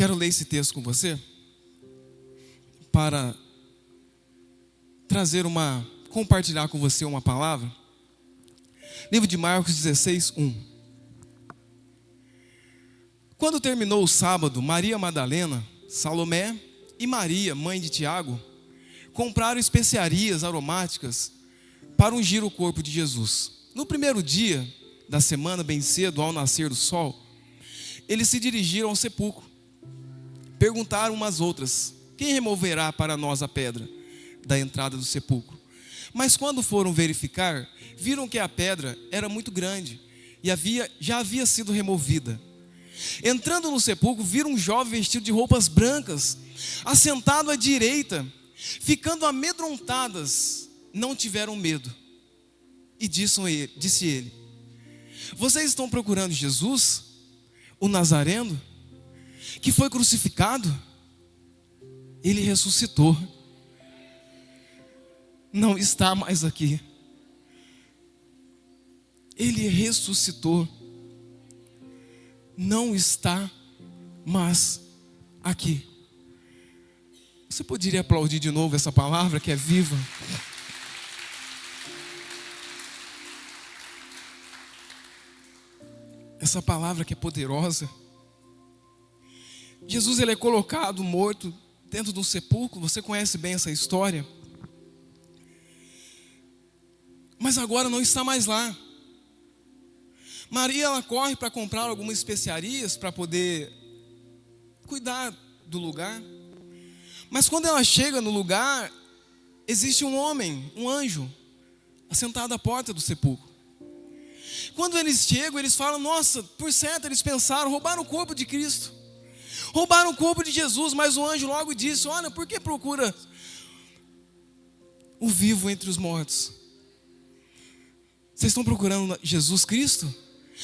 Quero ler esse texto com você para compartilhar com você uma palavra. Livro de Marcos 16, 1. Quando terminou o sábado, Maria Madalena, Salomé e Maria, mãe de Tiago, compraram especiarias aromáticas para ungir o corpo de Jesus. No primeiro dia da semana, bem cedo, ao nascer do sol, eles se dirigiram ao sepulcro. Perguntaram umas outras: quem removerá para nós a pedra da entrada do sepulcro? Mas quando foram verificar, viram que a pedra era muito grande e já havia sido removida. Entrando no sepulcro, viram um jovem vestido de roupas brancas, assentado à direita. Ficando amedrontadas, não tiveram medo. E disse ele: vocês estão procurando Jesus, o Nazareno, que foi crucificado? Ele ressuscitou. Não está mais aqui. Ele ressuscitou. Não está mais aqui. Você poderia aplaudir de novo essa palavra que é viva? Essa palavra que é poderosa. Jesus, ele é colocado morto dentro do sepulcro. Você conhece bem essa história. Mas agora não está mais lá. Maria, ela corre para comprar algumas especiarias para poder cuidar do lugar. Mas quando ela chega no lugar, existe um homem, um anjo, assentado à porta do sepulcro. Quando eles chegam, eles falam: nossa, por certo eles pensaram, roubaram o corpo de Cristo, roubaram o corpo de Jesus. Mas o anjo logo disse: olha, por que procura o vivo entre os mortos? Vocês estão procurando Jesus Cristo?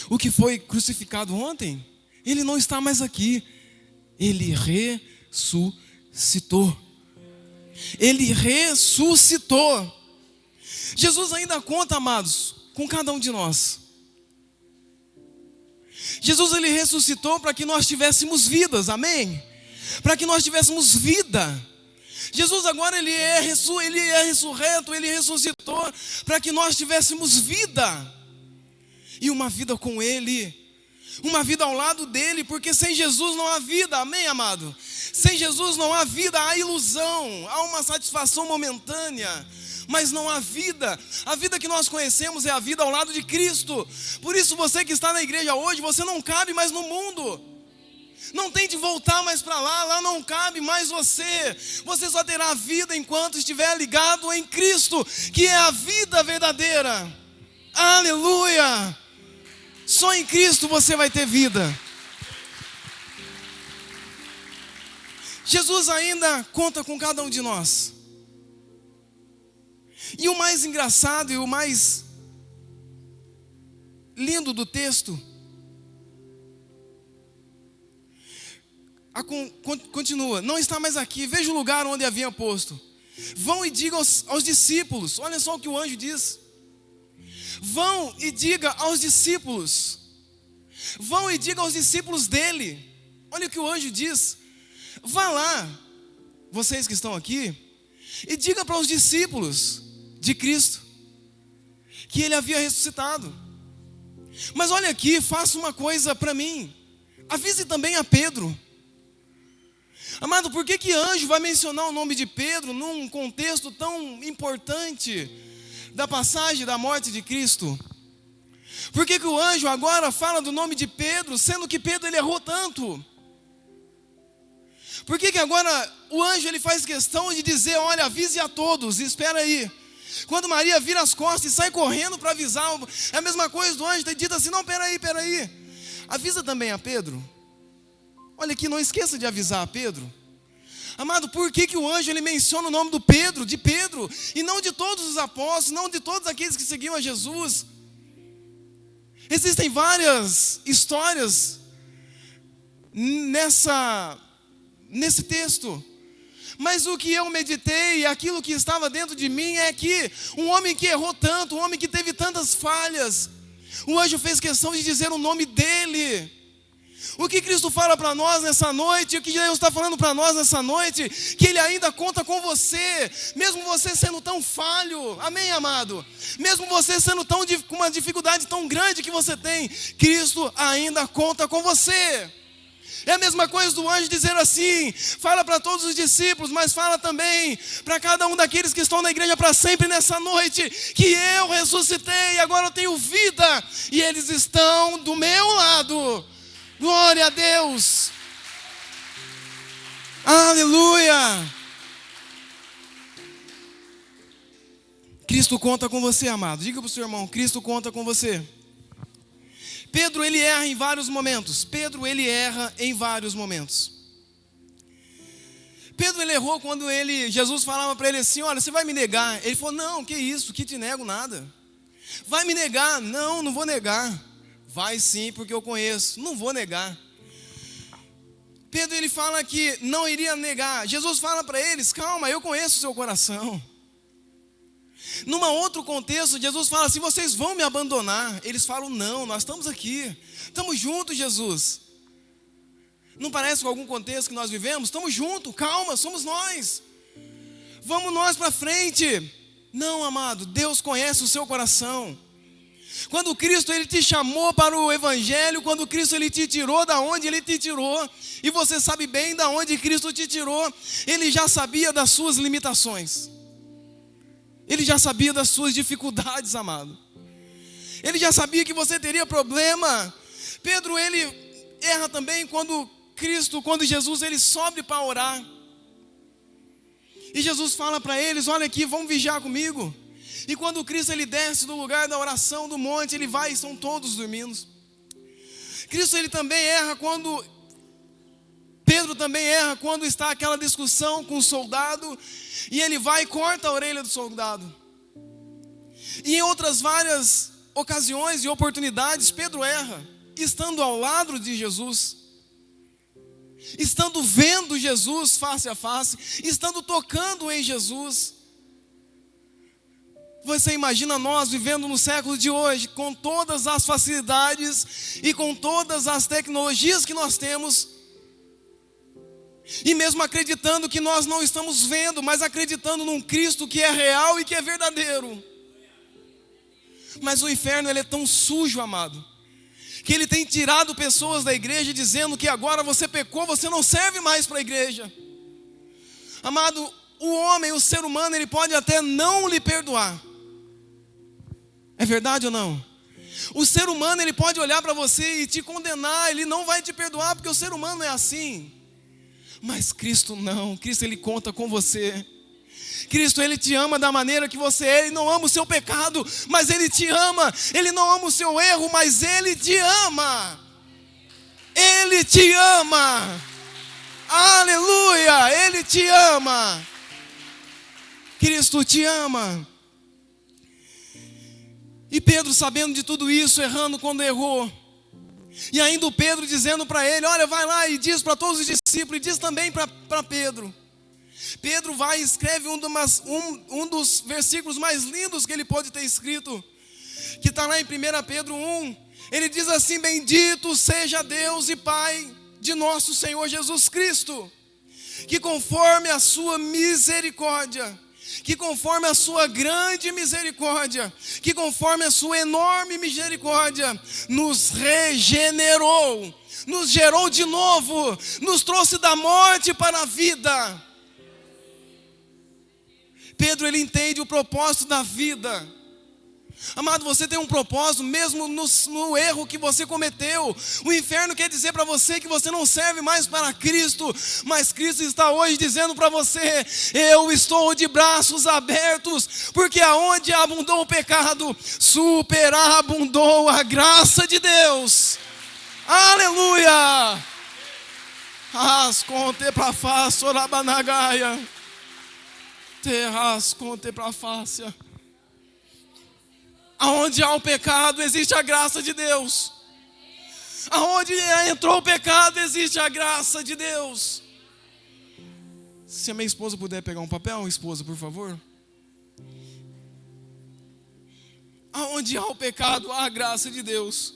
O que foi crucificado ontem? Ele não está mais aqui. Ele ressuscitou. Ele ressuscitou. Jesus ainda conta, amados, com cada um de nós. Jesus, ele ressuscitou para que nós tivéssemos vidas, amém? Para que nós tivéssemos vida. Jesus agora ele é ressurreto, ele ressuscitou para que nós tivéssemos vida. E uma vida com ele, uma vida ao lado dele, porque sem Jesus não há vida, amém, amado? Sem Jesus não há vida, há ilusão, há uma satisfação momentânea, mas não há vida. A vida que nós conhecemos é a vida ao lado de Cristo. Por isso você que está na igreja hoje, você não cabe mais no mundo. Não tente voltar mais para lá, lá não cabe mais você. Você só terá vida enquanto estiver ligado em Cristo, que é a vida verdadeira. Aleluia! Só em Cristo você vai ter vida. Jesus ainda conta com cada um de nós. E o mais engraçado e o mais lindo do texto, continua: não está mais aqui, veja o lugar onde havia posto. Vão e digam aos discípulos. Olha só o que o anjo diz. Vão e diga aos discípulos. Vão e diga aos discípulos dele. Olha o que o anjo diz. Vá lá, vocês que estão aqui, e diga para os discípulos de Cristo que ele havia ressuscitado. Mas olha aqui, faça uma coisa para mim. Avise também a Pedro. Amado, por que anjo vai mencionar o nome de Pedro num contexto tão importante da passagem da morte de Cristo? Por que o anjo agora fala do nome de Pedro, sendo que Pedro ele errou tanto? Por que agora o anjo ele faz questão de dizer: olha, avise a todos, espera aí. Quando Maria vira as costas e sai correndo para avisar, é a mesma coisa do anjo ter dito assim: não, peraí, avisa também a Pedro. Olha aqui, não esqueça de avisar a Pedro. Amado, por que o anjo ele menciona o nome de Pedro, e não de todos os apóstolos, não de todos aqueles que seguiam a Jesus? Existem várias histórias nesse texto. Mas o que eu meditei, aquilo que estava dentro de mim é que um homem que errou tanto, um homem que teve tantas falhas, o anjo fez questão de dizer o nome dele. O que Cristo fala para nós nessa noite, o que Deus está falando para nós nessa noite, que Ele ainda conta com você, mesmo você sendo tão falho, amém, amado? Mesmo você sendo com uma dificuldade tão grande que você tem, Cristo ainda conta com você. É a mesma coisa do anjo dizer assim, fala para todos os discípulos, mas fala também para cada um daqueles que estão na igreja para sempre nessa noite, que eu ressuscitei e agora eu tenho vida, e eles estão do meu lado. Glória a Deus. Aleluia. Cristo conta com você, amado. Diga para o seu irmão, Cristo conta com você. Pedro, ele erra em vários momentos. Pedro, ele errou quando Jesus falava para ele assim, olha, você vai me negar? Ele falou, não, que isso, que te nego nada. Vai me negar? Não, não vou negar. Vai sim, porque eu conheço, não vou negar. Pedro, ele fala que não iria negar. Jesus fala para eles, calma, eu conheço o seu coração. Num outro contexto, Jesus fala assim, vocês vão me abandonar. Eles falam, não, nós estamos aqui, estamos juntos, Jesus. Não parece com algum contexto que nós vivemos? Estamos juntos, calma, somos nós. Vamos nós para frente. Não, amado, Deus conhece o seu coração. Quando Cristo ele te chamou para o Evangelho, quando Cristo ele te tirou da onde Ele te tirou, e você sabe bem da onde Cristo te tirou, Ele já sabia das suas limitações, Ele já sabia das suas dificuldades, amado. Ele já sabia que você teria problema. Pedro, ele erra também quando Jesus ele sobe para orar, e Jesus fala para eles, olha aqui, vamos vigiar comigo. E quando Cristo ele desce do lugar da oração do monte, ele vai e estão todos dormindo. Pedro também erra quando está aquela discussão com o soldado, e ele vai e corta a orelha do soldado. E em outras várias ocasiões e oportunidades, Pedro erra, estando ao lado de Jesus, estando vendo Jesus face a face, estando tocando em Jesus. Você imagina nós vivendo no século de hoje, com todas as facilidades e com todas as tecnologias que nós temos, e mesmo acreditando que nós não estamos vendo, mas acreditando num Cristo que é real e que é verdadeiro. Mas o inferno ele é tão sujo, amado, que ele tem tirado pessoas da igreja dizendo que agora você pecou, você não serve mais para a igreja. Amado, o homem, o ser humano, ele pode até não lhe perdoar. É verdade ou não? O ser humano ele pode olhar para você e te condenar, ele não vai te perdoar porque o ser humano é assim. Mas Cristo não, Cristo ele conta com você. Cristo ele te ama da maneira que você é, Ele não ama o seu pecado, mas Ele te ama. Ele não ama o seu erro, mas Ele te ama. Ele te ama. Aleluia, Ele te ama. Cristo te ama. E Pedro, sabendo de tudo isso, errando quando errou, e ainda o Pedro dizendo para ele, olha, vai lá e diz para todos os discípulos, e diz também para Pedro. Pedro vai e escreve um dos versículos mais lindos que ele pode ter escrito, que está lá em 1 Pedro 1, ele diz assim, bendito seja Deus e Pai de nosso Senhor Jesus Cristo, que conforme a sua misericórdia, que conforme a sua grande misericórdia, que conforme a sua enorme misericórdia, nos regenerou, nos gerou de novo, nos trouxe da morte para a vida. Pedro, ele entende o propósito da vida. Amado, você tem um propósito, mesmo no erro que você cometeu. O inferno quer dizer para você que você não serve mais para Cristo, mas Cristo está hoje dizendo para você, eu estou de braços abertos, porque aonde abundou o pecado, superabundou a graça de Deus. Aleluia! As conte pra face, orabanagaia. Terras conte pra face. Aonde há o pecado, existe a graça de Deus. Aonde entrou o pecado, existe a graça de Deus. Se a minha esposa puder pegar um papel, esposa, por favor. Aonde há o pecado, há a graça de Deus.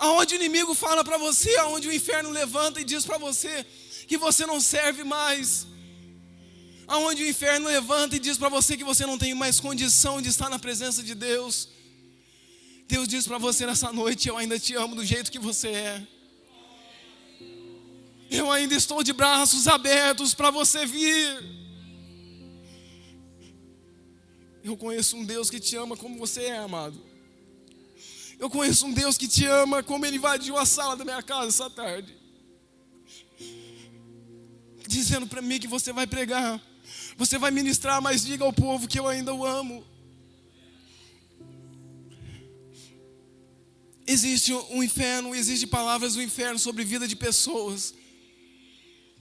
Aonde o inimigo fala para você, aonde o inferno levanta e diz para você que você não serve mais, aonde o inferno levanta e diz para você que você não tem mais condição de estar na presença de Deus, Deus diz para você nessa noite: eu ainda te amo do jeito que você é. Eu ainda estou de braços abertos para você vir. Eu conheço um Deus que te ama como você é, amado. Eu conheço um Deus que te ama como Ele invadiu a sala da minha casa essa tarde, dizendo para mim que você vai pregar, você vai ministrar, mas diga ao povo que eu ainda o amo. Existe um inferno, existe palavras do inferno sobre a vida de pessoas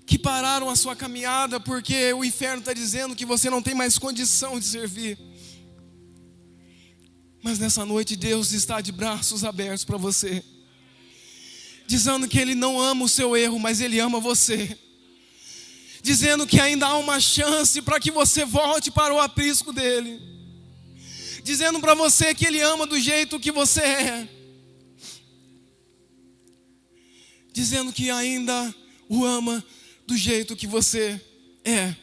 que pararam a sua caminhada porque o inferno está dizendo que você não tem mais condição de servir. Mas nessa noite Deus está de braços abertos para você, dizendo que Ele não ama o seu erro, mas Ele ama você, dizendo que ainda há uma chance para que você volte para o aprisco dEle, dizendo para você que Ele ama do jeito que você é, dizendo que ainda o ama do jeito que você é.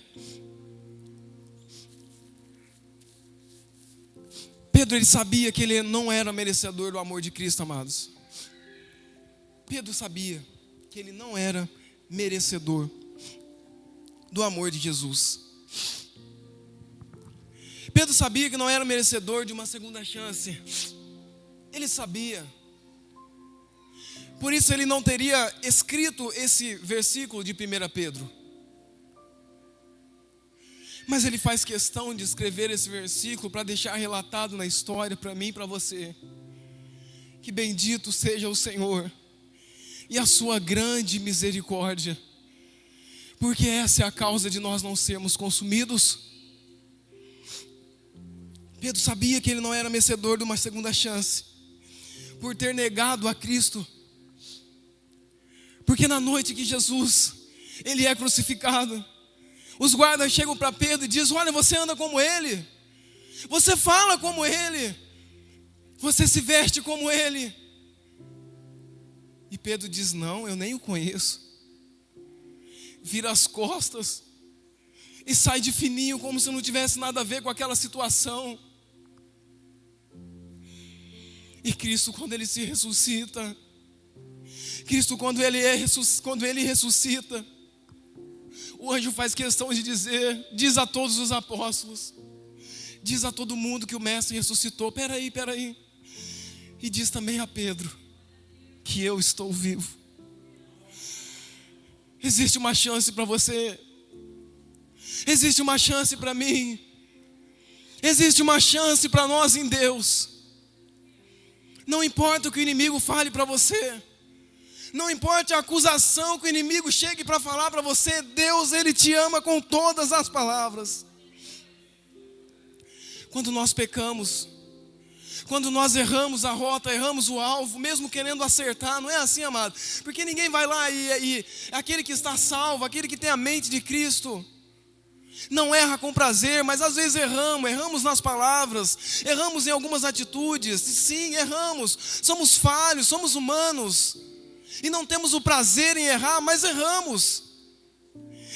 Pedro, ele sabia que ele não era merecedor do amor de Cristo, amados. Pedro sabia que ele não era merecedor do amor de Jesus. Pedro sabia que não era merecedor de uma segunda chance. Ele sabia. Por isso ele não teria escrito esse versículo de 1 Pedro. Mas ele faz questão de escrever esse versículo para deixar relatado na história para mim e para você, que bendito seja o Senhor e a sua grande misericórdia, porque essa é a causa de nós não sermos consumidos. Pedro sabia que ele não era merecedor de uma segunda chance, por ter negado a Cristo. Porque na noite que Jesus, ele é crucificado, os guardas chegam para Pedro e dizem: olha, você anda como ele, você fala como ele, você se veste como ele. E Pedro diz: não, eu nem o conheço. Vira as costas e sai de fininho, como se não tivesse nada a ver com aquela situação. E Cristo, quando ele se ressuscita, Cristo, quando ele ressuscita, o anjo faz questão de dizer, diz a todos os apóstolos, diz a todo mundo que o Mestre ressuscitou. Peraí, e diz também a Pedro que eu estou vivo. Existe uma chance para você, existe uma chance para mim, existe uma chance para nós em Deus. Não importa o que o inimigo fale para você, não importa a acusação que o inimigo chegue para falar para você, Deus, Ele te ama com todas as palavras. Quando nós pecamos, quando nós erramos a rota, erramos o alvo, mesmo querendo acertar, não é assim, amado? Porque ninguém vai lá e aquele que está salvo, aquele que tem a mente de Cristo, não erra com prazer, mas às vezes erramos nas palavras, erramos em algumas atitudes. Sim, erramos, somos falhos, somos humanos, e não temos o prazer em errar, mas erramos.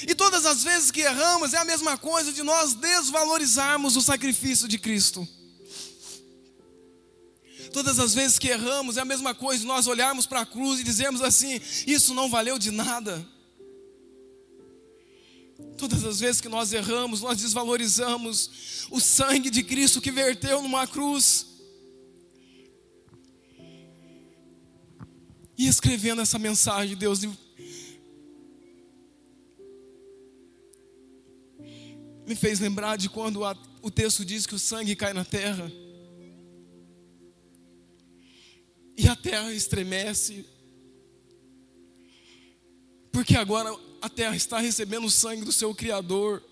E todas as vezes que erramos é a mesma coisa de nós desvalorizarmos o sacrifício de Cristo. Todas as vezes que erramos é a mesma coisa de nós olharmos para a cruz e dizermos assim: isso não valeu de nada. Todas as vezes que nós erramos, nós desvalorizamos o sangue de Cristo que verteu numa cruz. E escrevendo essa mensagem, Deus me fez lembrar de quando o texto diz que o sangue cai na terra e a terra estremece, porque agora a terra está recebendo o sangue do seu Criador.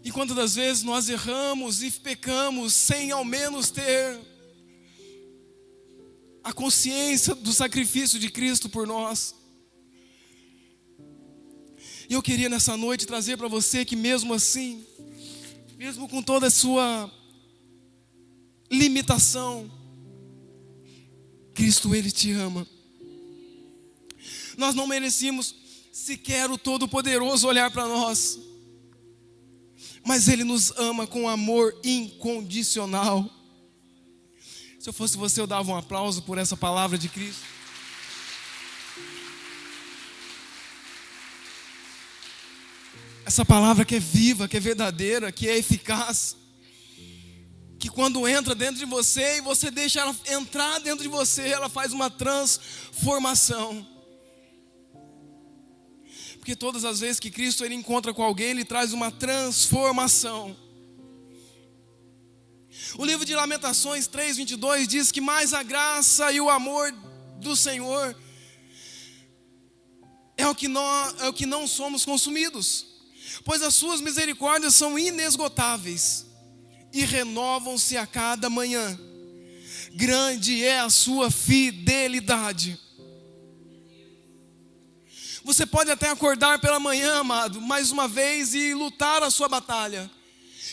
E quantas das vezes nós erramos e pecamos sem ao menos ter a consciência do sacrifício de Cristo por nós. E eu queria nessa noite trazer para você que mesmo assim, mesmo com toda a sua limitação, Cristo, Ele te ama. Nós não merecíamos sequer o Todo-Poderoso olhar para nós, mas Ele nos ama com amor incondicional. Se eu fosse você, eu dava um aplauso por essa palavra de Cristo. Essa palavra que é viva, que é verdadeira, que é eficaz, que quando entra dentro de você e você deixa ela entrar dentro de você, ela faz uma transformação. Porque todas as vezes que Cristo ele encontra com alguém, Ele traz uma transformação. O livro de Lamentações 3:22 diz que mais a graça e o amor do Senhor é o que não somos consumidos, pois as suas misericórdias são inesgotáveis e renovam-se a cada manhã. Grande é a sua fidelidade. Você pode até acordar pela manhã, amado, mais uma vez e lutar a sua batalha,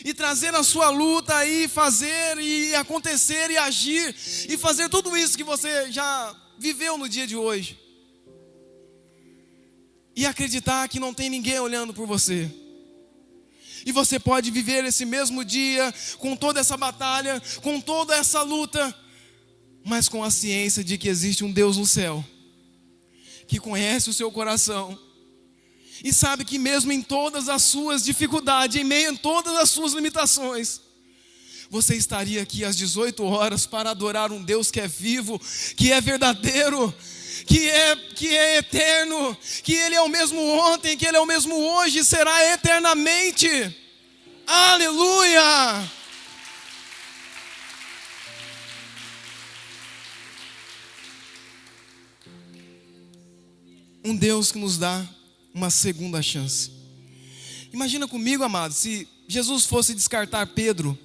e trazer a sua luta e fazer e acontecer e agir e fazer tudo isso que você já viveu no dia de hoje, e acreditar que não tem ninguém olhando por você. E você pode viver esse mesmo dia com toda essa batalha, com toda essa luta, mas com a ciência de que existe um Deus no céu que conhece o seu coração e sabe que mesmo em todas as suas dificuldades, em meio a todas as suas limitações, você estaria aqui às 18 horas para adorar um Deus que é vivo, que é verdadeiro, que é eterno, que Ele é o mesmo ontem, que Ele é o mesmo hoje e será eternamente. Aleluia! Um Deus que nos dá uma segunda chance. Imagina comigo, amado, se Jesus fosse descartar Pedro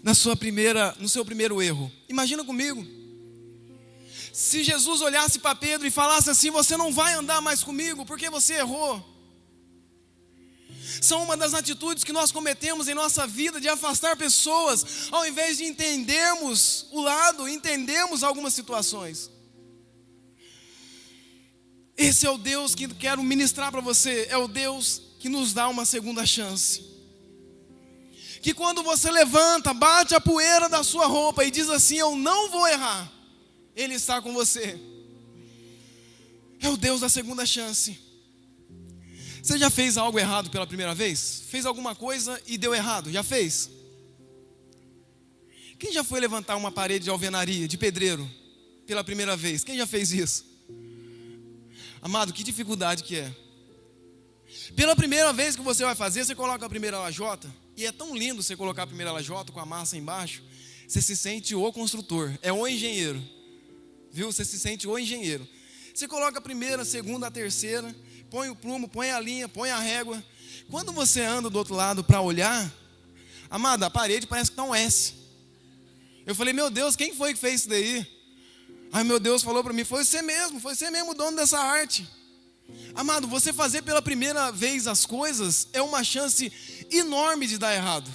no seu primeiro erro. Imagina comigo. Se Jesus olhasse para Pedro e falasse assim: você não vai andar mais comigo porque você errou. São uma das atitudes que nós cometemos em nossa vida, de afastar pessoas, ao invés de entendermos o lado, entendermos algumas situações. Esse é o Deus que quero ministrar para você. É o Deus que nos dá uma segunda chance. Que quando você levanta, bate a poeira da sua roupa e diz assim: eu não vou errar, Ele está com você. É o Deus da segunda chance. Você já fez algo errado pela primeira vez? Fez alguma coisa e deu errado? Já fez? Quem já foi levantar uma parede de alvenaria, de pedreiro, pela primeira vez? Quem já fez isso? Amado, que dificuldade que é. Pela primeira vez que você vai fazer, você coloca a primeira lajota, e é tão lindo você colocar a primeira lajota com a massa embaixo, você se sente o construtor, é o engenheiro, viu? Você se sente o engenheiro. Você coloca a primeira, a segunda, a terceira, põe o plumo, põe a linha, põe a régua. Quando você anda do outro lado para olhar, amado, a parede parece que está um S. Eu falei: meu Deus, quem foi que fez isso daí? Ai, meu Deus falou para mim: foi você mesmo o dono dessa arte. Amado, você fazer pela primeira vez as coisas é uma chance enorme de dar errado.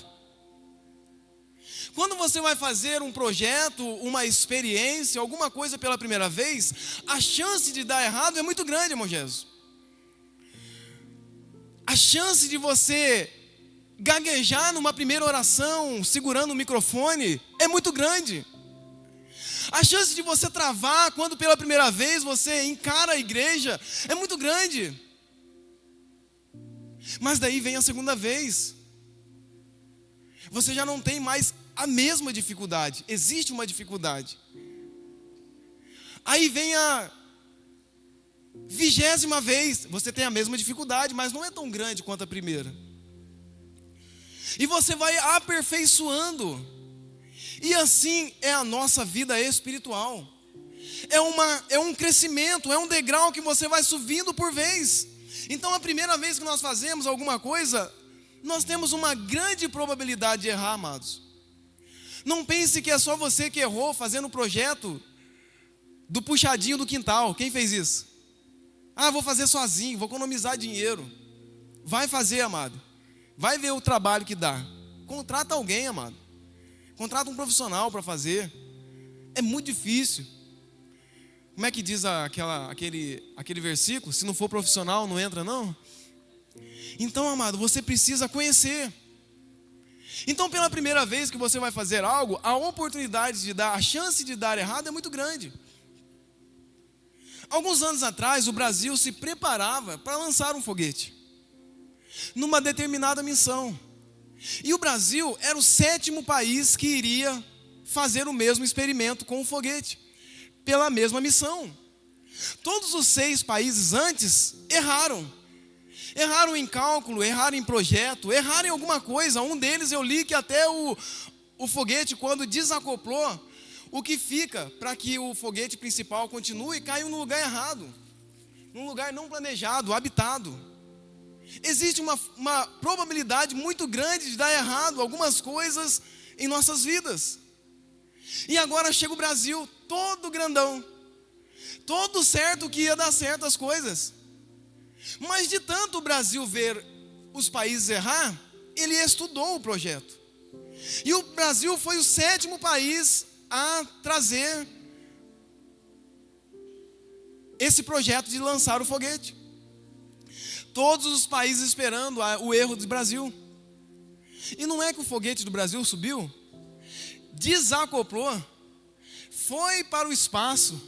Quando você vai fazer um projeto, uma experiência, alguma coisa pela primeira vez, a chance de dar errado é muito grande, irmão Jesus. A chance de você gaguejar numa primeira oração, segurando o microfone, é muito grande. A chance de você travar quando pela primeira vez você encara a igreja é muito grande. Mas daí vem a segunda vez. Você já não tem mais a mesma dificuldade. Existe uma dificuldade. Aí vem a 20ª vez. Você tem a mesma dificuldade, mas não é tão grande quanto a primeira. E você vai aperfeiçoando. E assim é a nossa vida espiritual. É um crescimento, é um degrau que você vai subindo por vez. Então a primeira vez que nós fazemos alguma coisa, nós temos uma grande probabilidade de errar, amados. Não pense que é só você que errou fazendo o projeto do puxadinho do quintal. Quem fez isso? Ah, vou fazer sozinho, vou economizar dinheiro. Vai fazer, amado. Vai ver o trabalho que dá. Contrata alguém, amado. Contrata um profissional para fazer. É muito difícil. Como é que diz aquele versículo? Se não for profissional, não entra não? Então, amado, você precisa conhecer. Então, pela primeira vez que você vai fazer algo, a oportunidade de dar, a chance de dar errado é muito grande. Alguns anos atrás, o Brasil se preparava para lançar um foguete numa determinada missão. E o Brasil era o 7º país que iria fazer o mesmo experimento com o foguete, pela mesma missão. Todos os 6 países antes erraram. Erraram em cálculo, erraram em projeto, erraram em alguma coisa. Um deles eu li que até o foguete, quando desacoplou, o que fica para que o foguete principal continue, caiu no lugar errado, num lugar não planejado, habitado. Existe uma probabilidade muito grande de dar errado algumas coisas em nossas vidas. E agora chega o Brasil, todo grandão, todo certo que ia dar certo as coisas. Mas de tanto o Brasil ver os países errar, ele estudou o projeto. E o Brasil foi o 7º país a trazer esse projeto de lançar o foguete. Todos os países esperando o erro do Brasil. E não é que o foguete do Brasil subiu, desacoplou, foi para o espaço,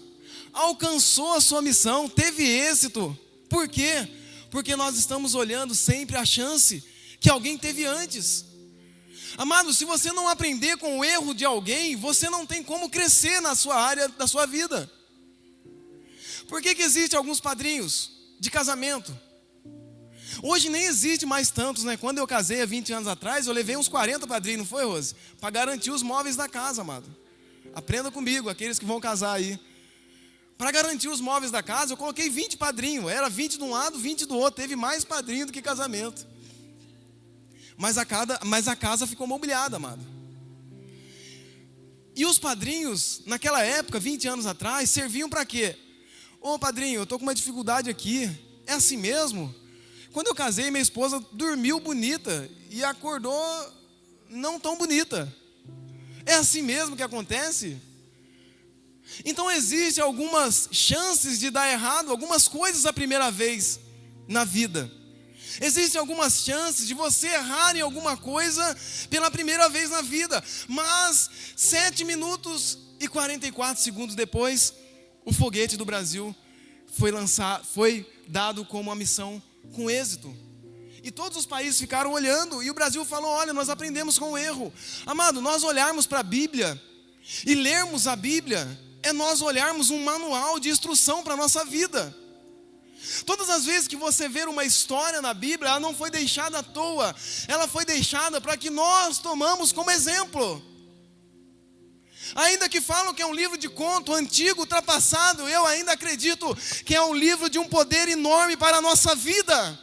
alcançou a sua missão, teve êxito. Por quê? Porque nós estamos olhando sempre a chance que alguém teve antes. Amado, se você não aprender com o erro de alguém, você não tem como crescer na sua área da sua vida. Por que existem alguns padrinhos de casamento? Hoje nem existe mais tantos, né? Quando eu casei há 20 anos atrás, eu levei uns 40 padrinhos, não foi, Rose? Para garantir os móveis da casa, amado. Aprenda comigo, aqueles que vão casar aí. Para garantir os móveis da casa, eu coloquei 20 padrinhos. Era 20 de um lado, 20 do outro. Teve mais padrinho do que casamento. Mas a casa ficou mobiliada, amado. E os padrinhos, naquela época, 20 anos atrás, serviam para quê? Ô padrinho, eu estou com uma dificuldade aqui. É assim mesmo? Quando eu casei, minha esposa dormiu bonita e acordou não tão bonita. É assim mesmo que acontece? Então existem algumas chances de dar errado, algumas coisas a primeira vez na vida. Existem algumas chances de você errar em alguma coisa pela primeira vez na vida. Mas 7 minutos e 44 segundos depois, o foguete do Brasil foi dado como uma missão com êxito. E todos os países ficaram olhando, e o Brasil falou: olha, nós aprendemos com o erro. Amado, nós olharmos para a Bíblia e lermos a Bíblia é nós olharmos um manual de instrução para a nossa vida. Todas as vezes que você ver uma história na Bíblia, ela não foi deixada à toa, ela foi deixada para que nós tomamos como exemplo. Ainda que falam que é um livro de conto antigo, ultrapassado, eu ainda acredito que é um livro de um poder enorme para a nossa vida.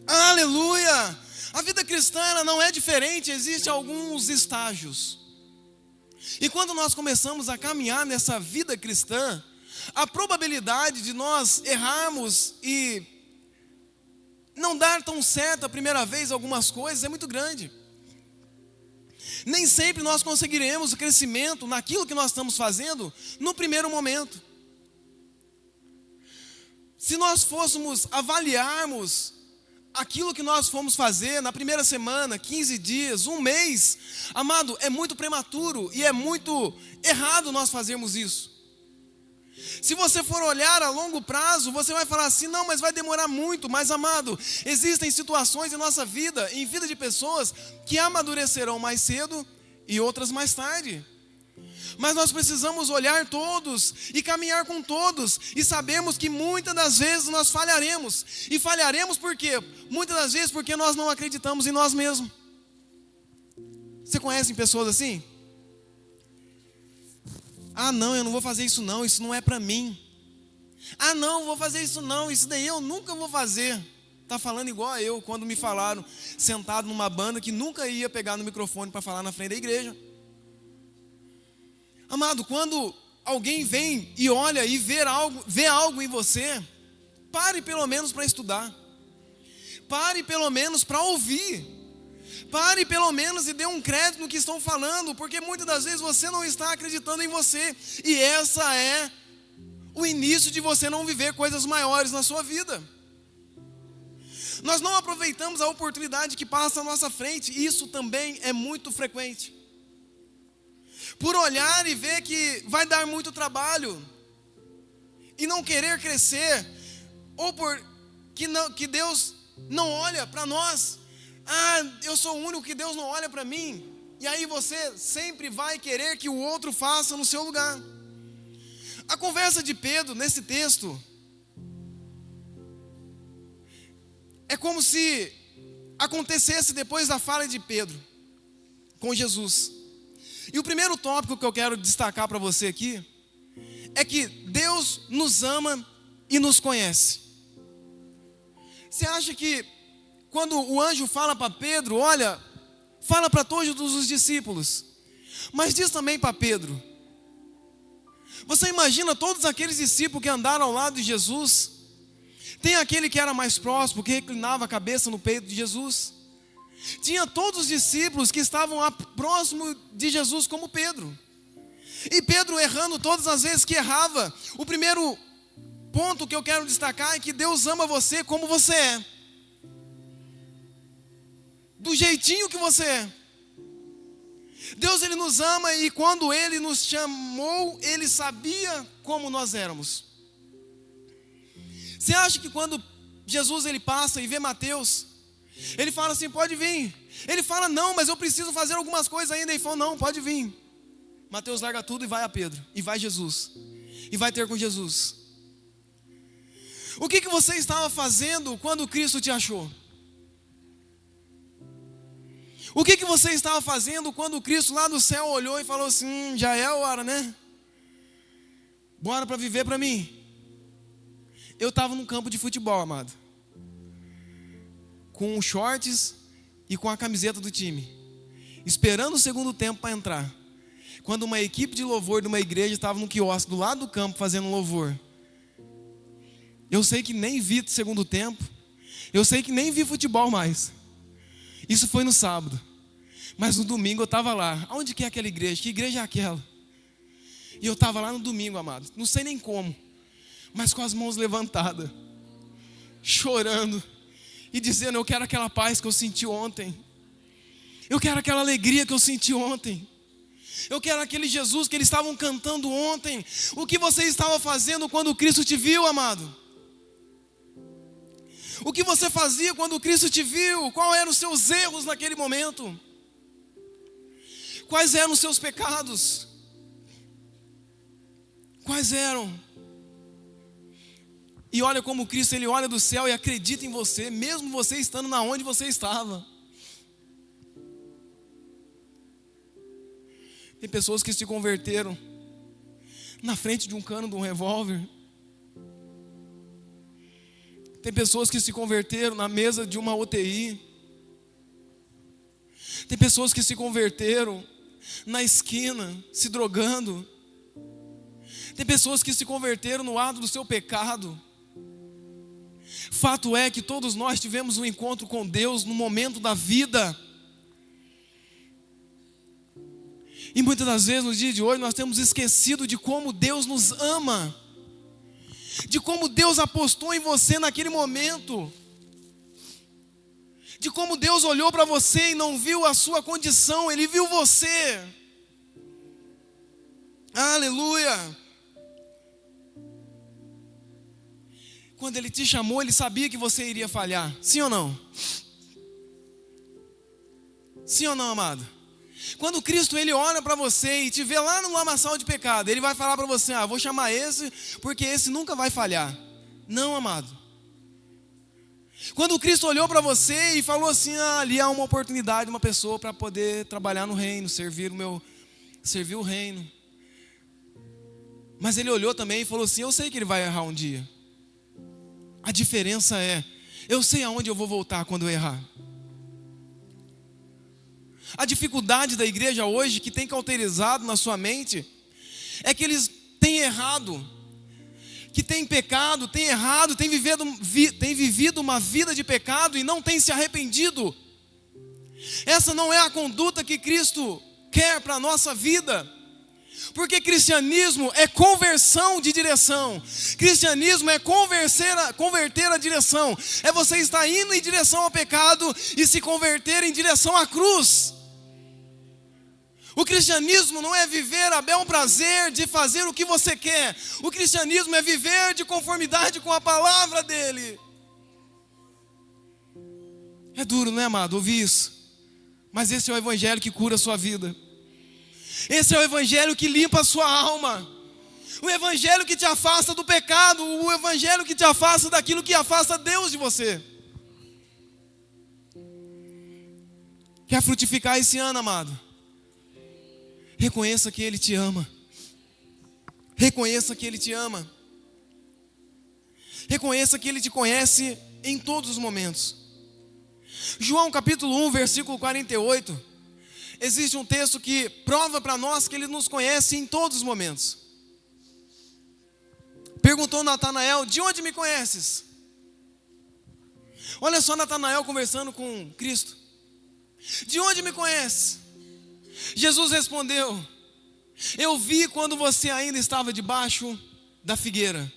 Aleluia! A vida cristã ela não é diferente, existem alguns estágios. E quando nós começamos a caminhar nessa vida cristã, a probabilidade de nós errarmos e não dar tão certo a primeira vez algumas coisas é muito grande. Nem sempre nós conseguiremos o crescimento naquilo que nós estamos fazendo no primeiro momento. Se nós fôssemos avaliarmos aquilo que nós fomos fazer na primeira semana, 15 dias, um mês, amado, é muito prematuro e é muito errado nós fazermos isso. Se você for olhar a longo prazo, você vai falar assim: não, mas vai demorar muito. Mas amado, existem situações em nossa vida, em vida de pessoas, que amadurecerão mais cedo e outras mais tarde. Mas nós precisamos olhar todos e caminhar com todos, e sabemos que muitas das vezes nós falharemos. E falharemos por quê? Muitas das vezes porque nós não acreditamos em nós mesmos. Você conhece pessoas assim? Ah não, eu não vou fazer isso não é para mim. Ah não, vou fazer isso não, isso daí eu nunca vou fazer. Está falando igual a eu, quando me falaram, sentado numa banda, que nunca ia pegar no microfone para falar na frente da igreja. Amado, quando alguém vem e olha e vê algo em você, pare pelo menos para estudar. Pare pelo menos para ouvir. Pare pelo menos e dê um crédito no que estão falando, porque muitas das vezes você não está acreditando em você, e essa é o início de você não viver coisas maiores na sua vida. Nós não aproveitamos a oportunidade que passa à nossa frente, e isso também é muito frequente. Por olhar e ver que vai dar muito trabalho, e não querer crescer, ou por que Deus não olha para nós. Eu sou o único que Deus não olha para mim. E aí você sempre vai querer que o outro faça no seu lugar. A conversa de Pedro nesse texto é como se acontecesse depois da fala de Pedro com Jesus. E o primeiro tópico que eu quero destacar para você aqui é que Deus nos ama e nos conhece. Você acha que quando o anjo fala para Pedro, olha, fala para todos os discípulos, mas diz também para Pedro. Você imagina todos aqueles discípulos que andaram ao lado de Jesus? Tem aquele que era mais próximo, que reclinava a cabeça no peito de Jesus. Tinha todos os discípulos que estavam próximo de Jesus, como Pedro. E Pedro errando todas as vezes que errava. O primeiro ponto que eu quero destacar é que Deus ama você como você é. Do jeitinho que você é. Deus, Ele nos ama, e quando Ele nos chamou, Ele sabia como nós éramos. Você acha que quando Jesus ele passa e vê Mateus, ele fala assim, pode vir. Ele fala, não, mas eu preciso fazer algumas coisas ainda. Ele fala, não, pode vir. Mateus larga tudo e vai a Pedro, e vai Jesus, e vai ter com Jesus. O que você estava fazendo quando Cristo te achou? O que você estava fazendo quando Cristo lá do céu olhou e falou assim, já é a hora, né? Bora para viver para mim. Eu estava num campo de futebol, amado, com shorts e com a camiseta do time, esperando o segundo tempo para entrar, quando uma equipe de louvor de uma igreja estava no quiosque do lado do campo fazendo louvor. Eu sei que nem vi segundo tempo, eu sei que nem vi futebol mais. Isso foi no sábado, mas no domingo eu estava lá. Aonde que é aquela igreja? Que igreja é aquela? E eu estava lá no domingo, amado, não sei nem como, mas com as mãos levantadas, chorando e dizendo, eu quero aquela paz que eu senti ontem, eu quero aquela alegria que eu senti ontem, eu quero aquele Jesus que eles estavam cantando ontem. O que você estava fazendo quando Cristo te viu, amado? O que você fazia quando Cristo te viu? Quais eram os seus erros naquele momento? Quais eram os seus pecados? Quais eram? E olha como Cristo, Ele olha do céu e acredita em você, mesmo você estando na onde você estava. Tem pessoas que se converteram na frente de um cano de um revólver. Tem pessoas que se converteram na mesa de uma UTI. Tem pessoas que se converteram na esquina, se drogando. Tem pessoas que se converteram no ato do seu pecado. Fato é que todos nós tivemos um encontro com Deus no momento da vida. E muitas das vezes no dia de hoje nós temos esquecido de como Deus nos ama, de como Deus apostou em você naquele momento, de como Deus olhou para você e não viu a sua condição, Ele viu você. Aleluia! Quando Ele te chamou, Ele sabia que você iria falhar. Sim ou não? Sim ou não, amado? Quando Cristo Ele olha para você e te vê lá no lamaçal de pecado, Ele vai falar para você, vou chamar esse, porque esse nunca vai falhar. Não, amado. Quando Cristo olhou para você e falou assim, ali há uma oportunidade, uma pessoa para poder trabalhar no reino, servir o reino. Mas Ele olhou também e falou assim, eu sei que ele vai errar um dia. A diferença é, eu sei aonde eu vou voltar quando eu errar. A dificuldade da igreja hoje, que tem cauterizado na sua mente, é que eles têm errado, que têm pecado, têm errado, têm vivido uma vida de pecado e não têm se arrependido. Essa não é a conduta que Cristo quer para a nossa vida. Porque cristianismo é conversão de direção. Cristianismo é converter a direção. É você estar indo em direção ao pecado e se converter em direção à cruz. O cristianismo não é viver a bel prazer de fazer o que você quer. O cristianismo é viver de conformidade com a palavra dele. É duro, não é, amado, ouvir isso? Mas esse é o evangelho que cura a sua vida. Esse é o evangelho que limpa a sua alma. O evangelho que te afasta do pecado. O evangelho que te afasta daquilo que afasta Deus de você. Quer frutificar esse ano, amado? Reconheça que Ele te ama. Reconheça que Ele te ama. Reconheça que Ele te conhece em todos os momentos. João capítulo 1, versículo 48. Existe um texto que prova para nós que Ele nos conhece em todos os momentos. Perguntou Natanael: de onde me conheces? Olha só Natanael conversando com Cristo. De onde me conheces? Jesus respondeu: eu vi quando você ainda estava debaixo da figueira.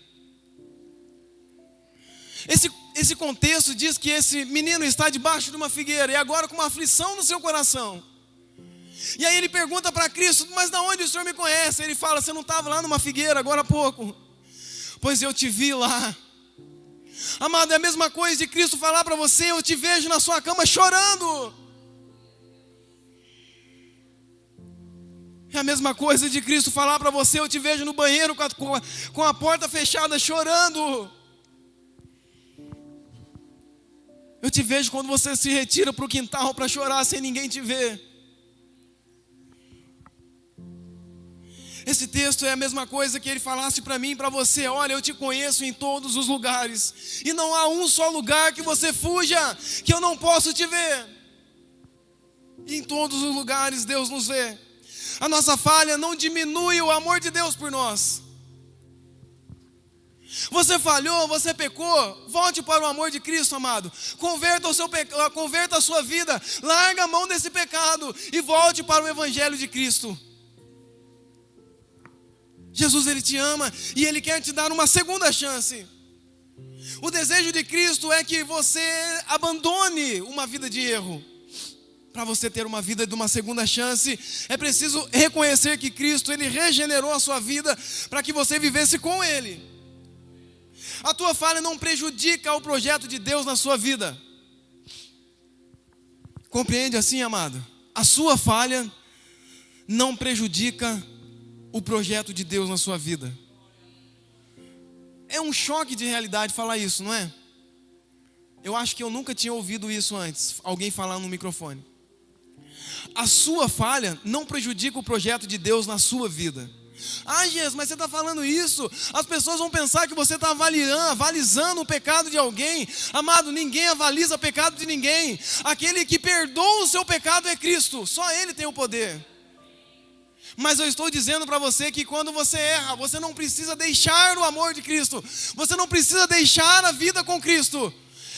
Esse contexto diz que esse menino está debaixo de uma figueira e agora com uma aflição no seu coração. E aí ele pergunta para Cristo: mas de onde o Senhor me conhece? Ele fala: você não estava lá numa figueira agora há pouco? Pois eu te vi lá. Amado, é a mesma coisa de Cristo falar para você: eu te vejo na sua cama chorando. É a mesma coisa de Cristo falar para você: eu te vejo no banheiro com a porta fechada chorando. Eu te vejo quando você se retira para o quintal para chorar sem ninguém te ver. Esse texto é a mesma coisa que ele falasse para mim e para você: olha, eu te conheço em todos os lugares, e não há um só lugar que você fuja, que eu não posso te ver. E em todos os lugares Deus nos vê. A nossa falha não diminui o amor de Deus por nós. Você falhou, você pecou, volte para o amor de Cristo, amado. Converta a sua vida, larga a mão desse pecado e volte para o evangelho de Cristo. Jesus, Ele te ama e Ele quer te dar uma segunda chance. O desejo de Cristo é que você abandone uma vida de erro. Para você ter uma vida de uma segunda chance, é preciso reconhecer que Cristo, Ele regenerou a sua vida para que você vivesse com Ele. A tua falha não prejudica o projeto de Deus na sua vida. Compreende assim, amado? A sua falha não prejudica o projeto de Deus na sua vida. É um choque de realidade falar isso, não é? Eu acho que eu nunca tinha ouvido isso antes, alguém falar no microfone. A sua falha não prejudica o projeto de Deus na sua vida. Ah, Jesus, mas você está falando isso? As pessoas vão pensar que você está avalizando o pecado de alguém. Amado, ninguém avaliza o pecado de ninguém. Aquele que perdoa o seu pecado é Cristo. Só Ele tem o poder. Mas eu estou dizendo para você que quando você erra, você não precisa deixar o amor de Cristo. Você não precisa deixar a vida com Cristo.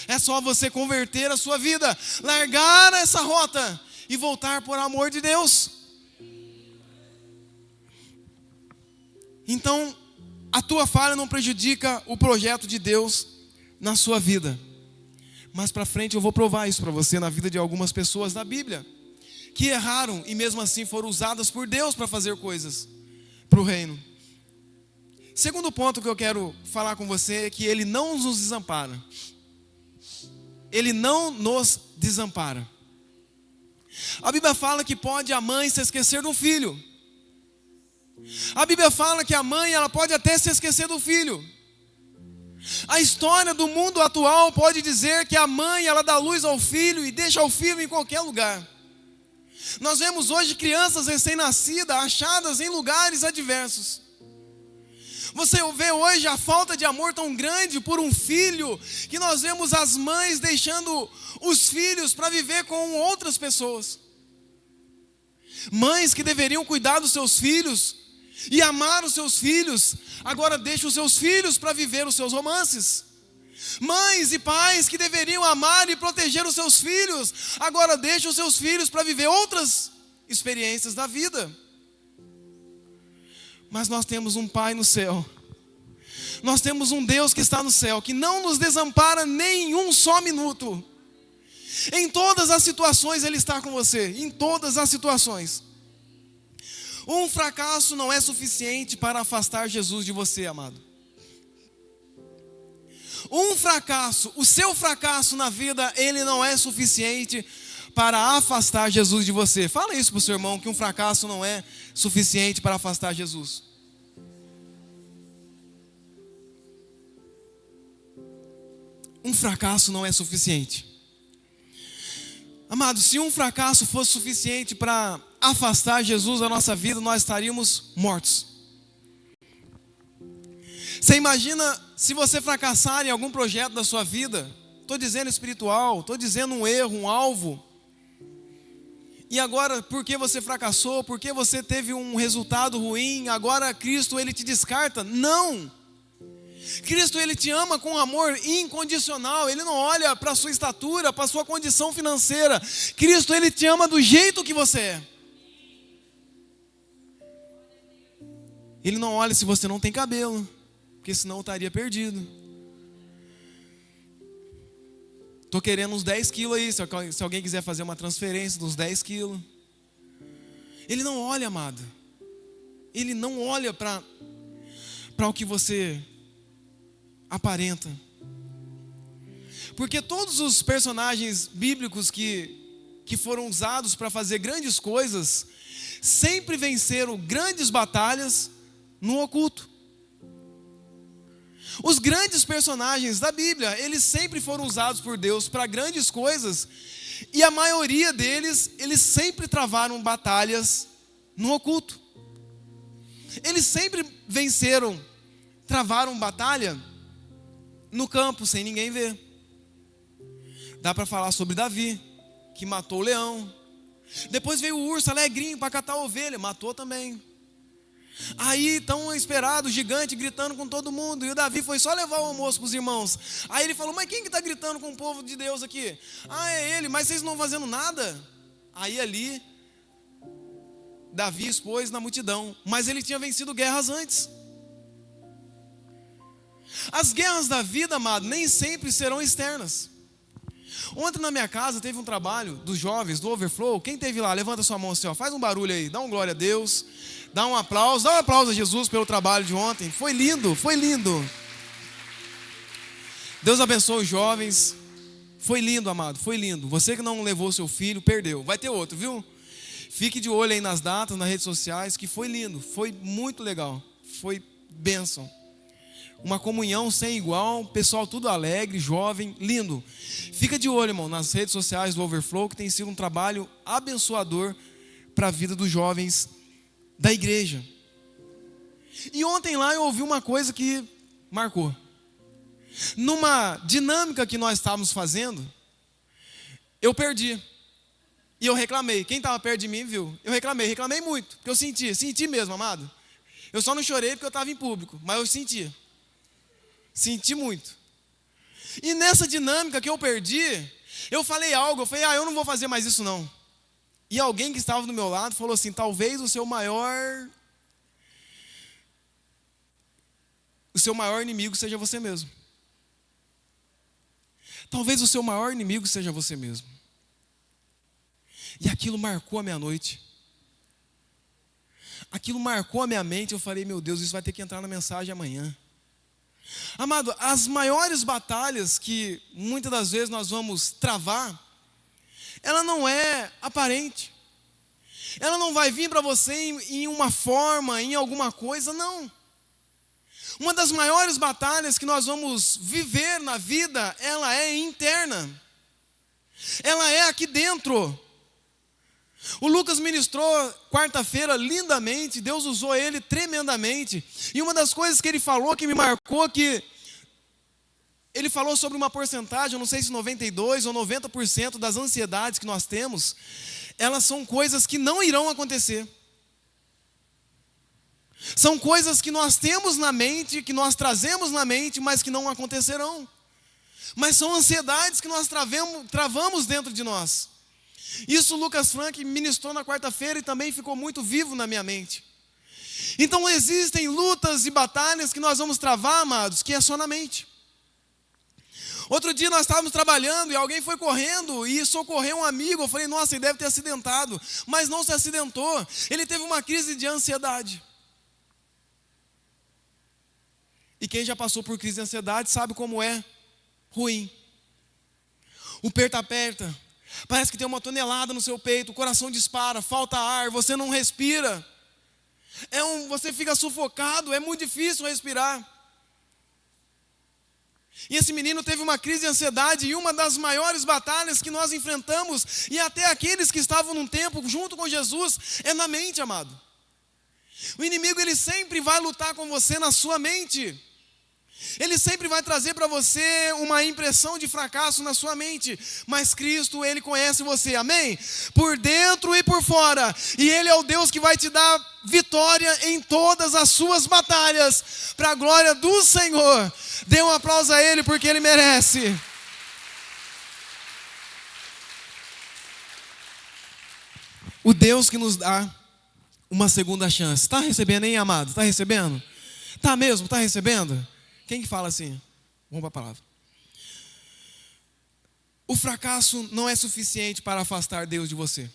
É só você converter a sua vida, largar essa rota e voltar por amor de Deus. Então, a tua falha não prejudica o projeto de Deus na sua vida. Mais para frente eu vou provar isso para você na vida de algumas pessoas da Bíblia, que erraram e mesmo assim foram usadas por Deus para fazer coisas para o reino. Segundo ponto que eu quero falar com você é que Ele não nos desampara. Ele não nos desampara. A Bíblia fala que pode a mãe se esquecer do filho. A Bíblia fala que a mãe, ela pode até se esquecer do filho. A história do mundo atual pode dizer que a mãe, ela dá luz ao filho e deixa o filho em qualquer lugar. Nós vemos hoje crianças recém-nascidas achadas em lugares adversos. Você vê hoje a falta de amor tão grande por um filho, que nós vemos as mães deixando os filhos para viver com outras pessoas. Mães que deveriam cuidar dos seus filhos e amar os seus filhos, agora deixam os seus filhos para viver os seus romances. Mães e pais que deveriam amar e proteger os seus filhos, agora deixam os seus filhos para viver outras experiências da vida. Mas nós temos um Pai no céu. Nós temos um Deus que está no céu, que não nos desampara nem um só minuto. Em todas as situações Ele está com você, em todas as situações. Um fracasso não é suficiente para afastar Jesus de você, amado. Um fracasso, o seu fracasso na vida, ele não é suficiente para afastar Jesus de você. Fala isso para o seu irmão, que um fracasso não é suficiente para afastar Jesus. Um fracasso não é suficiente. Amado, se um fracasso fosse suficiente para afastar Jesus da nossa vida, nós estaríamos mortos. Você imagina se você fracassar em algum projeto da sua vida? Estou dizendo espiritual, estou dizendo um erro, um alvo. E agora, porque você fracassou, porque você teve um resultado ruim, agora Cristo, Ele te descarta? Não! Cristo, Ele te ama com amor incondicional. Ele não olha para a sua estatura, para a sua condição financeira. Cristo, Ele te ama do jeito que você é. Ele não olha se você não tem cabelo, porque senão eu estaria perdido. Estou querendo uns 10 quilos aí, se alguém quiser fazer uma transferência dos 10 quilos. Ele não olha, amado. Ele não olha para o que você aparenta. Porque todos os personagens bíblicos que foram usados para fazer grandes coisas, sempre venceram grandes batalhas no oculto. Os grandes personagens da Bíblia, eles sempre foram usados por Deus para grandes coisas, e a maioria deles, eles sempre travaram batalhas no oculto. Eles sempre venceram, travaram batalha no campo, sem ninguém ver. Dá para falar sobre Davi, que matou o leão. Depois veio o urso alegrinho para catar a ovelha, matou também. Aí tão esperado, o gigante gritando com todo mundo, e o Davi foi só levar o almoço para os irmãos. Aí ele falou, mas quem que está gritando com o povo de Deus aqui? Ah, é ele, mas vocês não estão fazendo nada? Aí ali, Davi expôs na multidão, mas ele tinha vencido guerras antes. As guerras da vida, amado, nem sempre serão externas. Ontem na minha casa teve um trabalho dos jovens, do Overflow. Quem teve lá? Levanta sua mão assim, ó, faz um barulho aí, dá um glória a Deus, dá um aplauso a Jesus pelo trabalho de ontem. Foi lindo, foi lindo. Deus abençoe os jovens. Foi lindo, amado, foi lindo. Você que não levou seu filho, perdeu. Vai ter outro, viu? Fique de olho aí nas datas, nas redes sociais, que foi lindo, foi muito legal. Foi bênção. Uma comunhão sem igual, pessoal tudo alegre, jovem, lindo. Fica de olho, irmão, nas redes sociais do Overflow, que tem sido um trabalho abençoador para a vida dos jovens da igreja. E ontem lá eu ouvi uma coisa que marcou. Numa dinâmica que nós estávamos fazendo, eu perdi. E eu reclamei. Quem estava perto de mim viu. Eu reclamei muito, porque eu senti mesmo, amado. Eu só não chorei porque eu estava em público, mas eu senti muito. E nessa dinâmica que eu perdi, eu falei algo, eu não vou fazer mais isso não. E alguém que estava do meu lado falou assim, talvez o seu maior inimigo seja você mesmo. Talvez o seu maior inimigo seja você mesmo. E aquilo marcou a minha noite. Aquilo marcou a minha mente, eu falei, meu Deus, isso vai ter que entrar na mensagem amanhã. Amado, as maiores batalhas que muitas das vezes nós vamos travar, ela não é aparente. Ela não vai vir para você em uma forma, em alguma coisa, não. Uma das maiores batalhas que nós vamos viver na vida, ela é interna. Ela é aqui dentro. O Lucas ministrou quarta-feira lindamente, Deus usou ele tremendamente. E uma das coisas que ele falou que me marcou, que ele falou sobre uma porcentagem, eu não sei se 92% ou 90% das ansiedades que nós temos, elas são coisas que não irão acontecer. São coisas que nós temos na mente, que nós trazemos na mente, mas que não acontecerão. mas são ansiedades que nós travamos dentro de nós. Isso o Lucas Frank ministrou na quarta-feira e também ficou muito vivo na minha mente. Então existem lutas e batalhas que nós vamos travar, amados, que é só na mente. Outro dia nós estávamos trabalhando e alguém foi correndo e socorreu um amigo. Eu falei, nossa, ele deve ter acidentado. Mas não se acidentou. Ele teve uma crise de ansiedade. E quem já passou por crise de ansiedade sabe como é ruim. O aperta. Parece que tem uma tonelada no seu peito, o coração dispara, falta ar, você não respira. Você fica sufocado, é muito difícil respirar. E esse menino teve uma crise de ansiedade, e uma das maiores batalhas que nós enfrentamos, e até aqueles que estavam num tempo junto com Jesus, é na mente, amado. O inimigo, ele sempre vai lutar com você na sua mente. Ele sempre vai trazer para você uma impressão de fracasso na sua mente. Mas Cristo, Ele conhece você, amém? Por dentro e por fora. E Ele é o Deus que vai te dar vitória em todas as suas batalhas, para a glória do Senhor. Dê um aplauso a Ele, porque Ele merece. O Deus que nos dá uma segunda chance. Está recebendo, hein, amado? Está recebendo? Está mesmo? Está recebendo? Quem que fala assim? Vamos para a palavra. O fracasso não é suficiente para afastar Deus de você.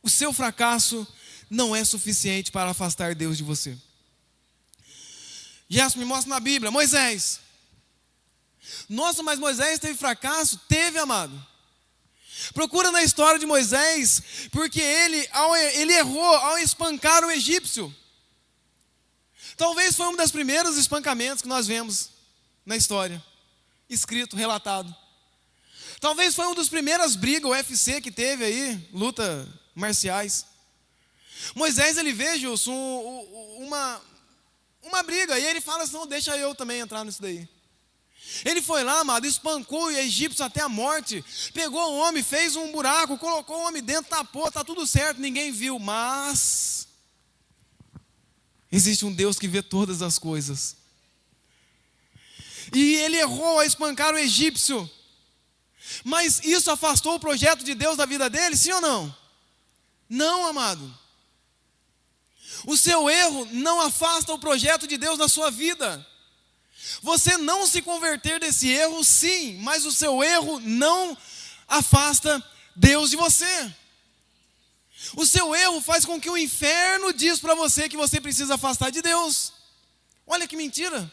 O seu fracasso não é suficiente para afastar Deus de você. Jesus me mostra na Bíblia, Moisés. Nossa, mas Moisés teve fracasso? Teve, amado. Procura na história de Moisés, porque ele errou ao espancar o egípcio. Talvez foi um dos primeiros espancamentos que nós vemos na história, escrito, relatado. Talvez foi uma das primeiras brigas, UFC, que teve aí, luta marciais. Moisés, ele vê, Gilson, uma briga, e ele fala assim, não, deixa eu também entrar nisso daí. Ele foi lá, amado, espancou o egípcio até a morte, pegou o homem, fez um buraco, colocou o homem dentro, tapou, tá tudo certo, ninguém viu, mas existe um Deus que vê todas as coisas. E ele errou ao espancar o egípcio. Mas isso afastou o projeto de Deus da vida dele, sim ou não? Não, amado. O seu erro não afasta o projeto de Deus da sua vida. Você não se converter desse erro, sim, mas o seu erro não afasta Deus de você. O seu erro faz com que o inferno diz para você que você precisa afastar de Deus. Olha que mentira.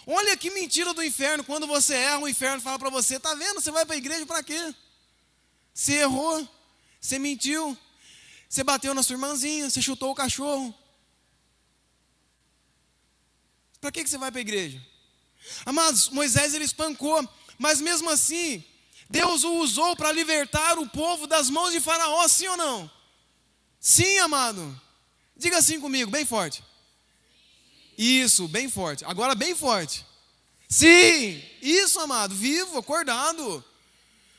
Olha que mentira do inferno. Quando você erra, o inferno fala para você, tá vendo? Você vai para a igreja para quê? Você errou, você mentiu, você bateu na sua irmãzinha, você chutou o cachorro. Para que você vai para a igreja? Amados, Moisés, ele espancou, mas mesmo assim, Deus o usou para libertar o povo das mãos de Faraó, sim ou não? Sim, amado. Diga assim comigo, bem forte. Isso, bem forte. Agora bem forte. Sim, isso, amado, vivo, acordado.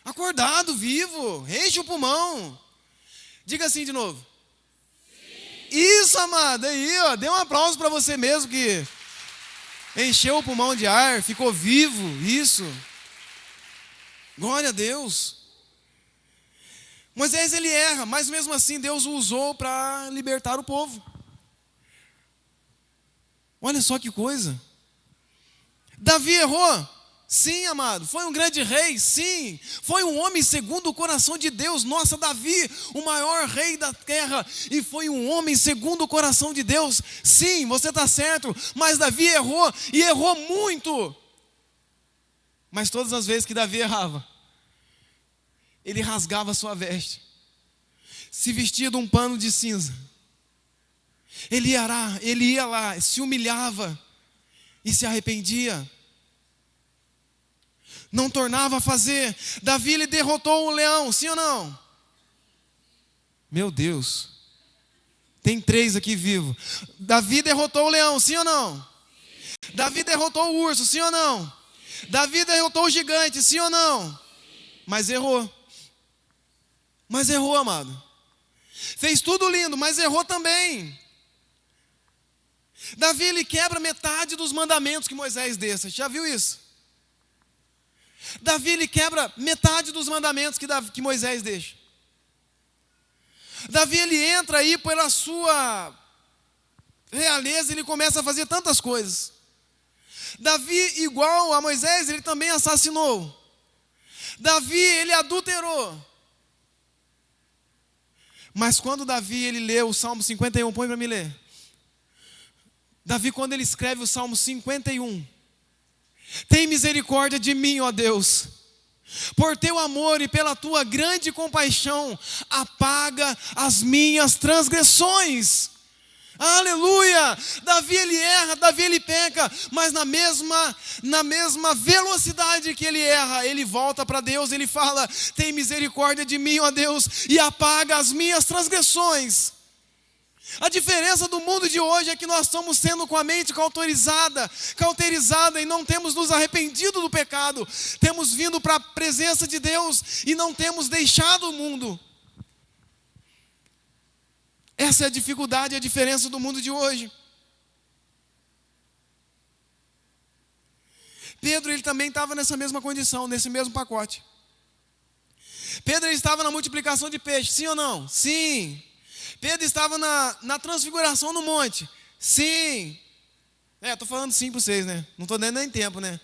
Acordado, vivo, enche o pulmão. Diga assim de novo. Sim. Isso, amado, aí, ó, dê um aplauso para você mesmo que encheu o pulmão de ar, ficou vivo, isso. Glória a Deus. Moisés, ele erra, mas mesmo assim Deus o usou para libertar o povo. Olha só que coisa. Davi errou? Sim, amado. Foi um grande rei? Sim. Foi um homem segundo o coração de Deus. Nossa, Davi, o maior rei da terra, e foi um homem segundo o coração de Deus. Sim, você está certo, mas Davi errou, e errou muito. Mas todas as vezes que Davi errava, ele rasgava a sua veste, se vestia de um pano de cinza. Ele ia lá, se humilhava e se arrependia. Não tornava a fazer. Davi, ele derrotou o leão, sim ou não? Meu Deus. Tem 3 aqui vivos. Davi derrotou o leão, sim ou não? Davi derrotou o urso, sim ou não? Davi derrotou o gigante, sim ou não? Mas errou. Mas errou, amado. Fez tudo lindo, mas errou também. Davi, ele quebra metade dos mandamentos que Moisés deixa. Já viu isso? Davi, ele quebra metade dos mandamentos que Moisés deixa. Davi, ele entra aí pela sua realeza, ele começa a fazer tantas coisas. Davi, igual a Moisés, ele também assassinou. Davi, ele adulterou. Mas quando Davi, ele lê o Salmo 51, põe para mim ler. Davi, quando ele escreve o Salmo 51, tem misericórdia de mim, ó Deus, por teu amor e pela tua grande compaixão, apaga as minhas transgressões. Aleluia! Davi, ele erra, Davi, ele peca, mas na mesma velocidade que ele erra, ele volta para Deus, ele fala: tem misericórdia de mim, ó Deus, e apaga as minhas transgressões. A diferença do mundo de hoje é que nós estamos sendo com a mente cauterizada e não temos nos arrependido do pecado. Temos vindo para a presença de Deus e não temos deixado o mundo. Essa é a dificuldade e a diferença do mundo de hoje. Pedro, ele também estava nessa mesma condição, nesse mesmo pacote. Pedro, ele estava na multiplicação de peixes, sim ou não? Sim. Pedro estava na transfiguração no monte. Sim. Estou falando sim para vocês, né? Não estou dando nem tempo, né?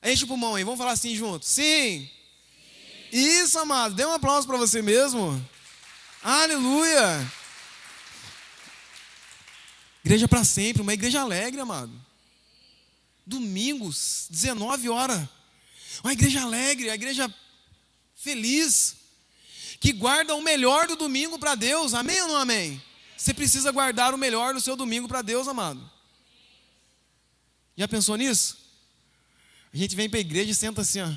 Enche o pulmão aí, vamos falar assim junto. Sim. Isso, amado. Dê um aplauso para você mesmo. Aleluia. Igreja para sempre, uma igreja alegre, amado. Domingos, 19 horas. Uma igreja alegre, uma igreja feliz, que guarda o melhor do domingo para Deus. Amém ou não amém? Você precisa guardar o melhor do seu domingo para Deus, amado. Já pensou nisso? A gente vem para a igreja e senta assim, ó.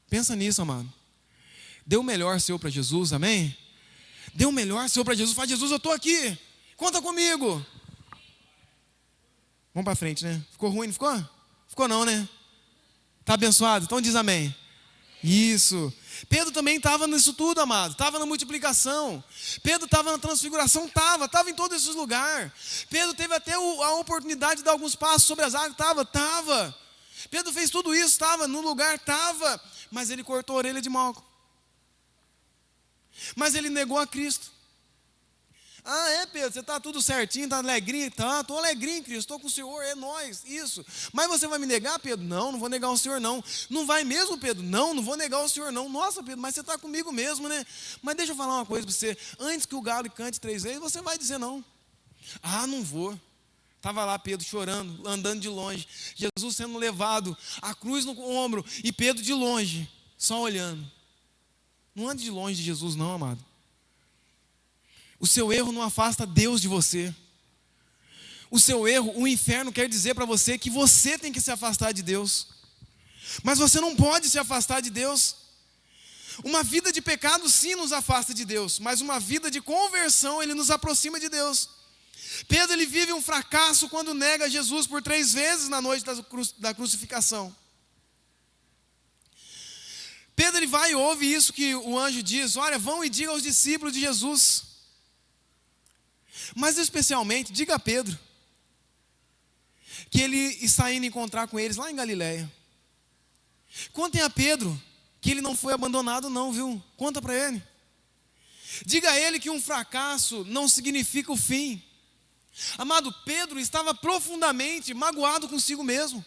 Pensa nisso, amado. Dê o melhor seu para Jesus, amém? Dê o melhor seu para Jesus. Fala: Jesus, eu estou aqui, conta comigo. Vamos para frente, né? Ficou ruim, não ficou? Ficou não, né? Está abençoado? Então diz amém. Isso. Pedro também estava nisso tudo, amado. Estava na multiplicação. Pedro estava na transfiguração. Estava em todos esses lugares. Pedro teve até a oportunidade de dar alguns passos sobre as águas. Estava. Pedro fez tudo isso, estava no lugar, estava. Mas ele cortou a orelha de Malco. Mas ele negou a Cristo. Pedro, você está tudo certinho, está alegrinho? Tá, estou alegrinho, Cristo, estou com o Senhor, é nós, isso. Mas você vai me negar, Pedro? Não vou negar o Senhor, não. Não vai mesmo, Pedro? Não vou negar o Senhor, não. Nossa, Pedro, mas você está comigo mesmo, né? Mas deixa eu falar uma coisa para você. Antes que o galo cante 3 vezes, você vai dizer não. Não vou. Estava lá Pedro chorando, andando de longe. Jesus sendo levado, a cruz no ombro, e Pedro de longe, só olhando. Não ande de longe de Jesus, não, amado. O seu erro não afasta Deus de você. O seu erro, o inferno quer dizer para você que você tem que se afastar de Deus. Mas você não pode se afastar de Deus. Uma vida de pecado sim nos afasta de Deus, mas uma vida de conversão, ele nos aproxima de Deus. Pedro, ele vive um fracasso quando nega Jesus por 3 vezes na noite da crucificação. Pedro, ele vai e ouve isso que o anjo diz: olha, vão e digam aos discípulos de Jesus. Mas especialmente, diga a Pedro que ele está indo encontrar com eles lá em Galileia. Contem a Pedro que ele não foi abandonado não, viu? Conta para ele. Diga a ele que um fracasso não significa o fim. Amado, Pedro estava profundamente magoado consigo mesmo.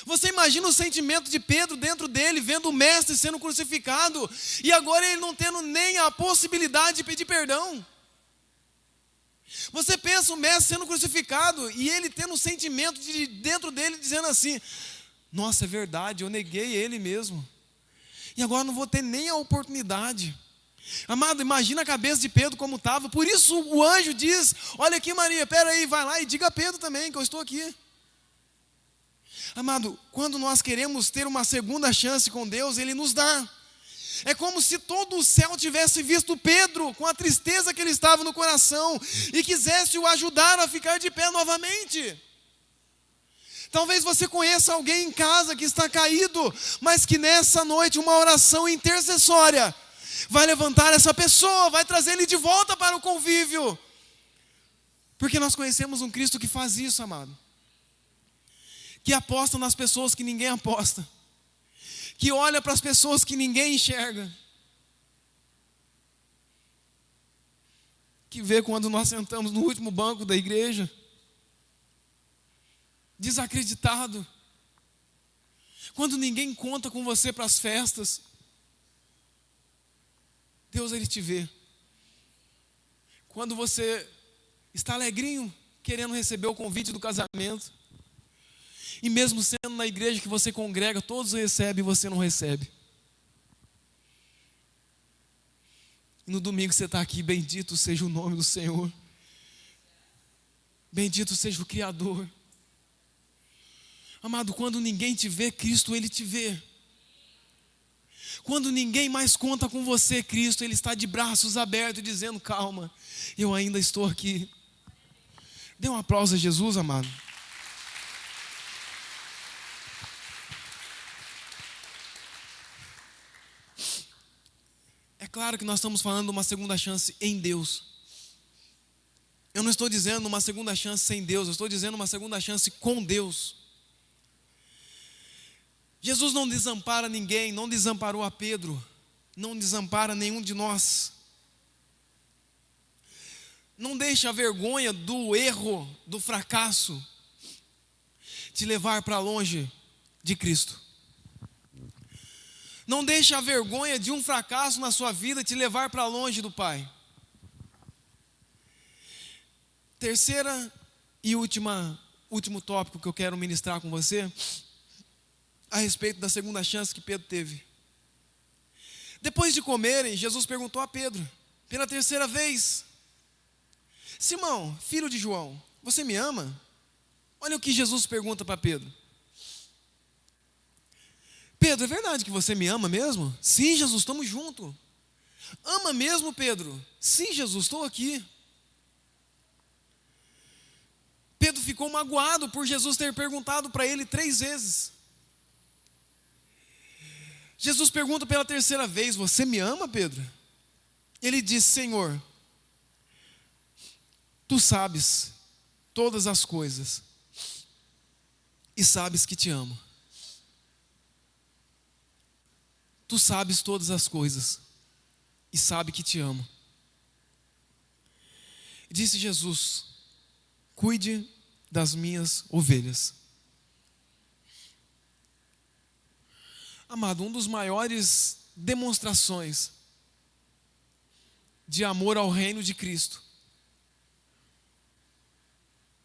Você imagina o sentimento de Pedro dentro dele, vendo o mestre sendo crucificado, e agora ele não tendo nem a possibilidade de pedir perdão. Você pensa o mestre sendo crucificado e ele tendo um sentimento de dentro dele dizendo assim: nossa, é verdade, eu neguei ele mesmo. E agora não vou ter nem a oportunidade. Amado, imagina a cabeça de Pedro como estava. Por isso o anjo diz: olha aqui, Maria, espera aí, vai lá e diga a Pedro também que eu estou aqui. Amado, quando nós queremos ter uma segunda chance com Deus, Ele nos dá. É como se todo o céu tivesse visto Pedro com a tristeza que ele estava no coração e quisesse o ajudar a ficar de pé novamente. Talvez você conheça alguém em casa que está caído, mas que nessa noite uma oração intercessória vai levantar essa pessoa, vai trazer ele de volta para o convívio. Porque nós conhecemos um Cristo que faz isso, amado. Que aposta nas pessoas que ninguém aposta. Que olha para as pessoas que ninguém enxerga. Que vê quando nós sentamos no último banco da igreja, desacreditado. Quando ninguém conta com você para as festas. Deus, Ele te vê. Quando você está alegrinho, querendo receber o convite do casamento. E mesmo sendo na igreja que você congrega, todos recebem e você não recebe. E no domingo você está aqui, bendito seja o nome do Senhor. Bendito seja o Criador. Amado, quando ninguém te vê, Cristo, Ele te vê. Quando ninguém mais conta com você, Cristo, Ele está de braços abertos, dizendo, calma, eu ainda estou aqui. Dê um aplauso a Jesus, amado. É claro que nós estamos falando de uma segunda chance em Deus. Eu não estou dizendo uma segunda chance sem Deus, eu estou dizendo uma segunda chance com Deus. Jesus não desampara ninguém, não desamparou a Pedro, não desampara nenhum de nós. Não deixa a vergonha do erro, do fracasso, te levar para longe de Cristo. Não deixa a vergonha de um fracasso na sua vida te levar para longe do Pai. Terceira e último tópico que eu quero ministrar com você, a respeito da segunda chance que Pedro teve. Depois de comerem, Jesus perguntou a Pedro, pela terceira vez, Simão, filho de João, você me ama? Olha o que Jesus pergunta para Pedro. Pedro, é verdade que você me ama mesmo? Sim, Jesus, estamos juntos. Ama mesmo, Pedro? Sim, Jesus, estou aqui. Pedro ficou magoado por Jesus ter perguntado para ele 3 vezes. Jesus pergunta pela terceira vez, você me ama, Pedro? Ele diz, Senhor, tu sabes todas as coisas e sabes que te amo. Tu sabes todas as coisas e sabe que te amo. Disse Jesus, cuide das minhas ovelhas. Amado, um dos maiores demonstrações de amor ao reino de Cristo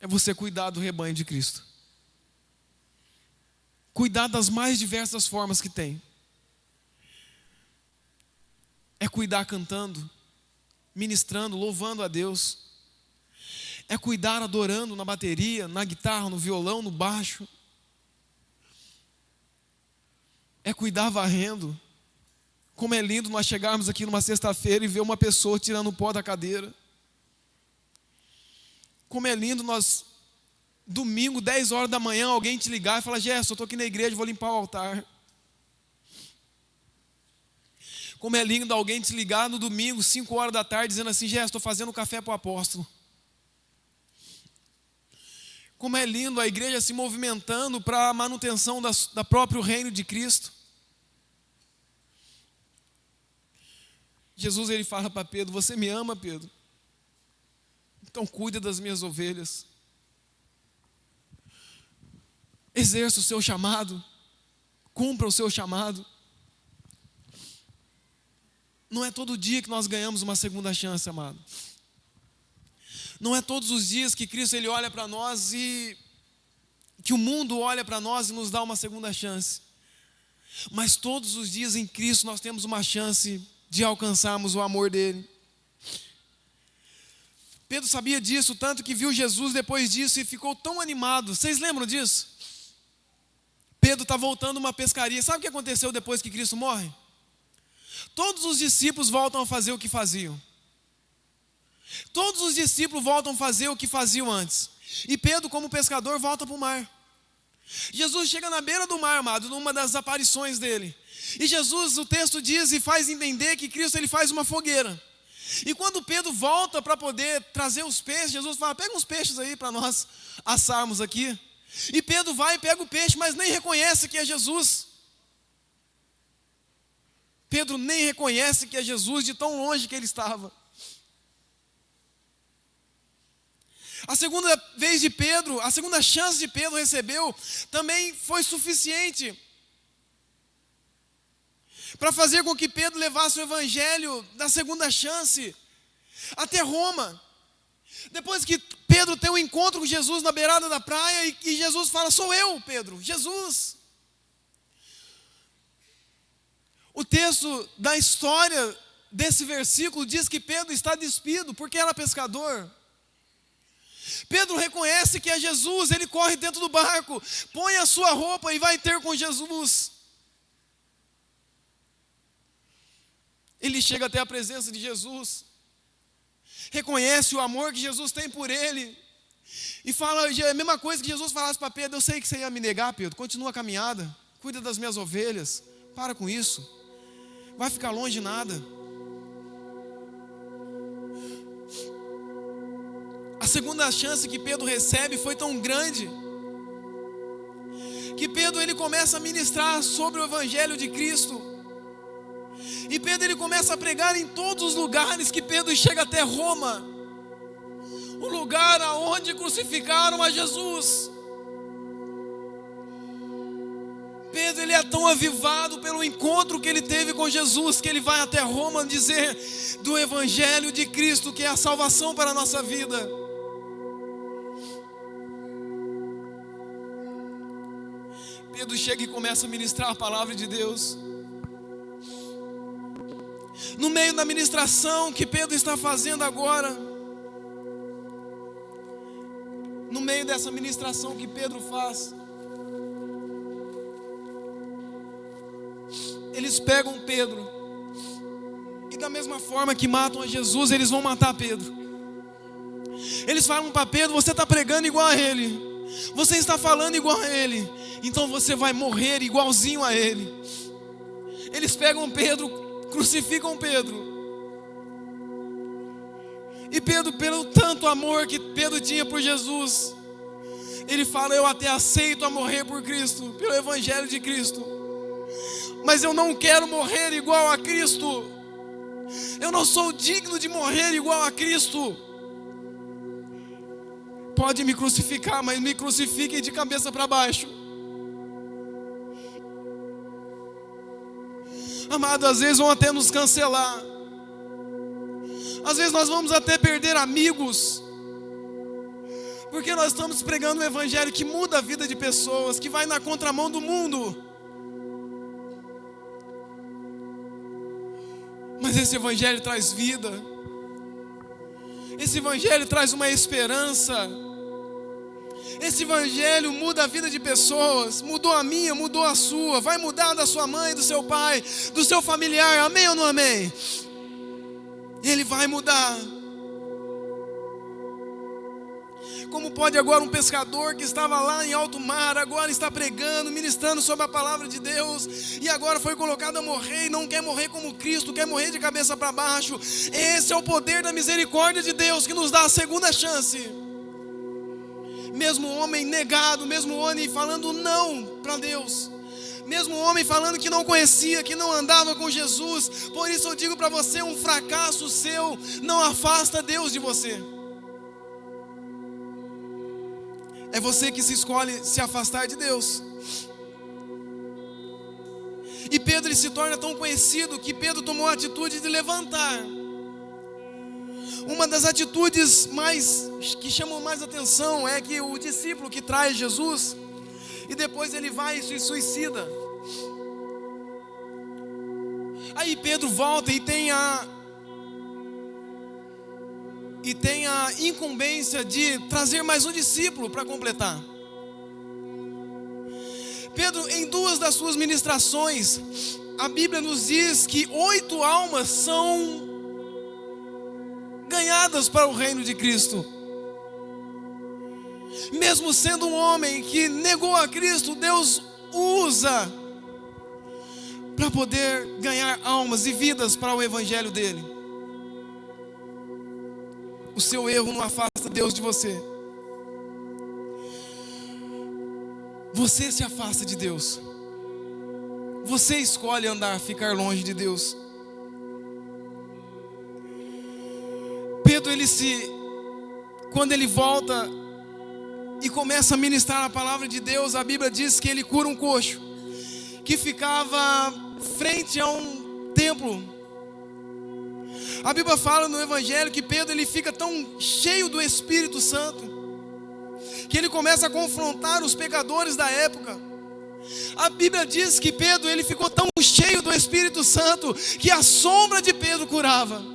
é você cuidar do rebanho de Cristo. Cuidar das mais diversas formas que tem. É cuidar cantando, ministrando, louvando a Deus. É cuidar adorando na bateria, na guitarra, no violão, no baixo. É cuidar varrendo. Como é lindo nós chegarmos aqui numa sexta-feira e ver uma pessoa tirando o pó da cadeira. Como é lindo nós, domingo, 10 horas da manhã, alguém te ligar e falar, Gerson, eu estou aqui na igreja, vou limpar o altar. Como é lindo alguém te ligar no domingo, 5 horas da tarde, dizendo assim, Gerson, estou fazendo café para o apóstolo. Como é lindo a igreja se movimentando para a manutenção da próprio reino de Cristo. Jesus, ele fala para Pedro, você me ama, Pedro? Então cuida das minhas ovelhas. Exerça o seu chamado. Cumpra o seu chamado. Não é todo dia que nós ganhamos uma segunda chance, amado. Não é todos os dias que Cristo ele olha para nós e que o mundo olha para nós e nos dá uma segunda chance. Mas todos os dias em Cristo nós temos uma chance de alcançarmos o amor dele. Pedro sabia disso, tanto que viu Jesus depois disso e ficou tão animado. Vocês lembram disso? Pedro está voltando uma pescaria. Sabe o que aconteceu depois que Cristo morre? Todos os discípulos voltam a fazer o que faziam. Todos os discípulos voltam a fazer o que faziam antes. E Pedro, como pescador, volta para o mar. Jesus chega na beira do mar, amado, numa das aparições dele. E Jesus, o texto diz e faz entender que Cristo ele faz uma fogueira. E quando Pedro volta para poder trazer os peixes, Jesus fala: pega uns peixes aí para nós assarmos aqui. E Pedro vai e pega o peixe, mas nem reconhece que é Jesus. Pedro nem reconhece que é Jesus, de tão longe que ele estava. A segunda vez de Pedro, a segunda chance de Pedro recebeu, também foi suficiente para fazer com que Pedro levasse o evangelho da segunda chance até Roma. Depois que Pedro tem um encontro com Jesus na beirada da praia, e Jesus fala: sou eu, Pedro, Jesus. O texto da história desse versículo diz que Pedro está despido, porque era pescador. Pedro reconhece que é Jesus, ele corre dentro do barco, põe a sua roupa e vai ter com Jesus. Ele chega até a presença de Jesus, reconhece o amor que Jesus tem por ele, e fala a mesma coisa que Jesus falasse para Pedro: eu sei que você ia me negar, Pedro, continua a caminhada, cuida das minhas ovelhas, para com isso, vai ficar longe de nada. A segunda chance que Pedro recebe foi tão grande, que Pedro ele começa a ministrar sobre o evangelho de Cristo. E Pedro ele começa a pregar em todos os lugares, que Pedro chega até Roma, o lugar aonde crucificaram a Jesus. Pedro ele é tão avivado pelo encontro que ele teve com Jesus, que ele vai até Roma dizer do evangelho de Cristo, que é a salvação para a nossa vida. Pedro chega e começa a ministrar a palavra de Deus. No meio da ministração que Pedro está fazendo agora, no meio dessa ministração que Pedro faz, eles pegam Pedro, e da mesma forma que matam a Jesus, eles vão matar Pedro. Eles falam para Pedro: você está pregando igual a ele, você está falando igual a ele, então você vai morrer igualzinho a ele. Eles pegam Pedro, crucificam Pedro. E Pedro, pelo tanto amor que Pedro tinha por Jesus, ele fala: eu até aceito a morrer por Cristo, pelo evangelho de Cristo, mas eu não quero morrer igual a Cristo. Eu não sou digno de morrer igual a Cristo. Pode me crucificar, mas me crucifiquem de cabeça para baixo. Amado, às vezes vão até nos cancelar, às vezes nós vamos até perder amigos, porque nós estamos pregando um evangelho que muda a vida de pessoas, que vai na contramão do mundo. Mas esse evangelho traz vida, esse evangelho traz uma esperança, esse evangelho muda a vida de pessoas. Mudou a minha, mudou a sua, vai mudar da sua mãe, do seu pai, do seu familiar, amém ou não amém? Ele vai mudar. Como pode agora um pescador que estava lá em alto mar, agora está pregando, ministrando sobre a palavra de Deus, e agora foi colocado a morrer, e não quer morrer como Cristo, quer morrer de cabeça para baixo? Esse é o poder da misericórdia de Deus, que nos dá a segunda chance. Mesmo homem negado, mesmo homem falando não para Deus, mesmo homem falando que não conhecia, que não andava com Jesus, por isso eu digo para você: um fracasso seu não afasta Deus de você. É você que se escolhe se afastar de Deus. E Pedro ele se torna tão conhecido que Pedro tomou a atitude de levantar. Uma das atitudes que chamam mais atenção é que o discípulo que traz Jesus, e depois ele vai e se suicida. Aí Pedro volta e tem a incumbência de trazer mais um discípulo para completar. Pedro, em 2 das suas ministrações, a Bíblia nos diz que 8 almas são ganhadas para o reino de Cristo. Mesmo sendo um homem que negou a Cristo, Deus usa para poder ganhar almas e vidas para o evangelho dele. o seu erro não afasta Deus de você. Você se afasta de Deus. Você escolhe ficar longe de Deus. Pedro, quando ele volta e começa a ministrar a palavra de Deus, a Bíblia diz que ele cura um coxo que ficava frente a um templo. A Bíblia fala no Evangelho que Pedro ele fica tão cheio do Espírito Santo que ele começa a confrontar os pecadores da época. A Bíblia diz que Pedro ele ficou tão cheio do Espírito Santo que a sombra de Pedro curava.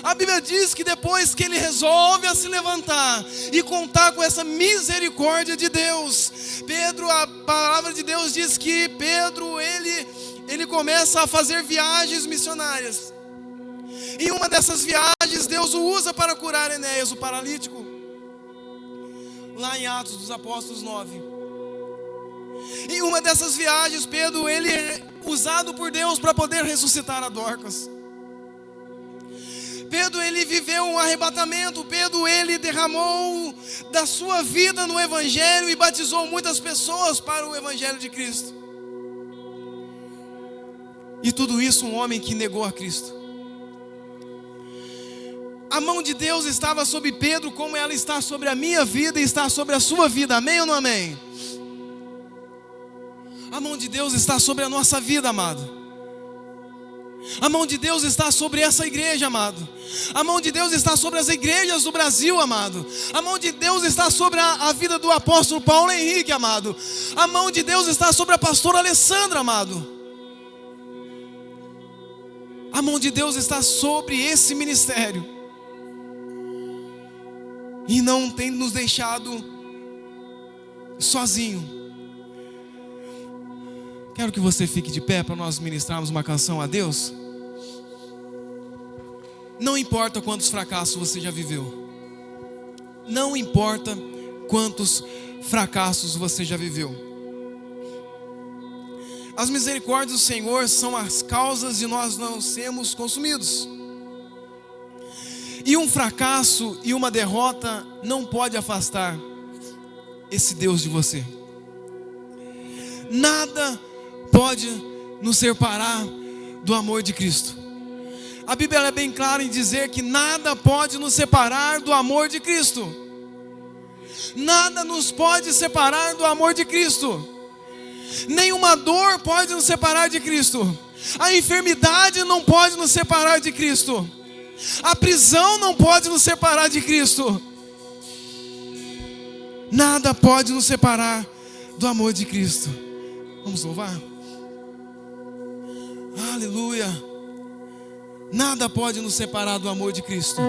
A Bíblia diz que depois que ele resolve a se levantar e contar com essa misericórdia de Deus, Pedro, a palavra de Deus diz que Pedro ele começa a fazer viagens missionárias. Em uma dessas viagens Deus o usa para curar Enéas, o paralítico, lá em Atos dos Apóstolos 9. Em uma dessas viagens Pedro ele é usado por Deus para poder ressuscitar a Dorcas. Pedro ele viveu um arrebatamento. Pedro ele derramou da sua vida no Evangelho e batizou muitas pessoas para o Evangelho de Cristo. E tudo isso um homem que negou a Cristo. A mão de Deus estava sobre Pedro como ela está sobre a minha vida e está sobre a sua vida. Amém ou não amém? A mão de Deus está sobre a nossa vida, amado. A mão de Deus está sobre essa igreja, amado. A mão de Deus está sobre as igrejas do Brasil, amado. A mão de Deus está sobre a vida do apóstolo Paulo Henrique, amado. A mão de Deus está sobre a pastora Alessandra, amado. A mão de Deus está sobre esse ministério. E não tem nos deixado sozinho. Quero que você fique de pé para nós ministrarmos uma canção a Deus. Não importa quantos fracassos você já viveu. Não importa quantos fracassos você já viveu. As misericórdias do Senhor são as causas de nós não sermos consumidos. E um fracasso e uma derrota não pode afastar esse Deus de você. Nada pode nos separar do amor de Cristo. A Bíblia é bem clara em dizer que nada pode nos separar do amor de Cristo. Nada nos pode separar do amor de Cristo. Nenhuma dor pode nos separar de Cristo. A enfermidade não pode nos separar de Cristo. A prisão não pode nos separar de Cristo. Nada pode nos separar do amor de Cristo. Vamos louvar? Aleluia. Nada pode nos separar do amor de Cristo.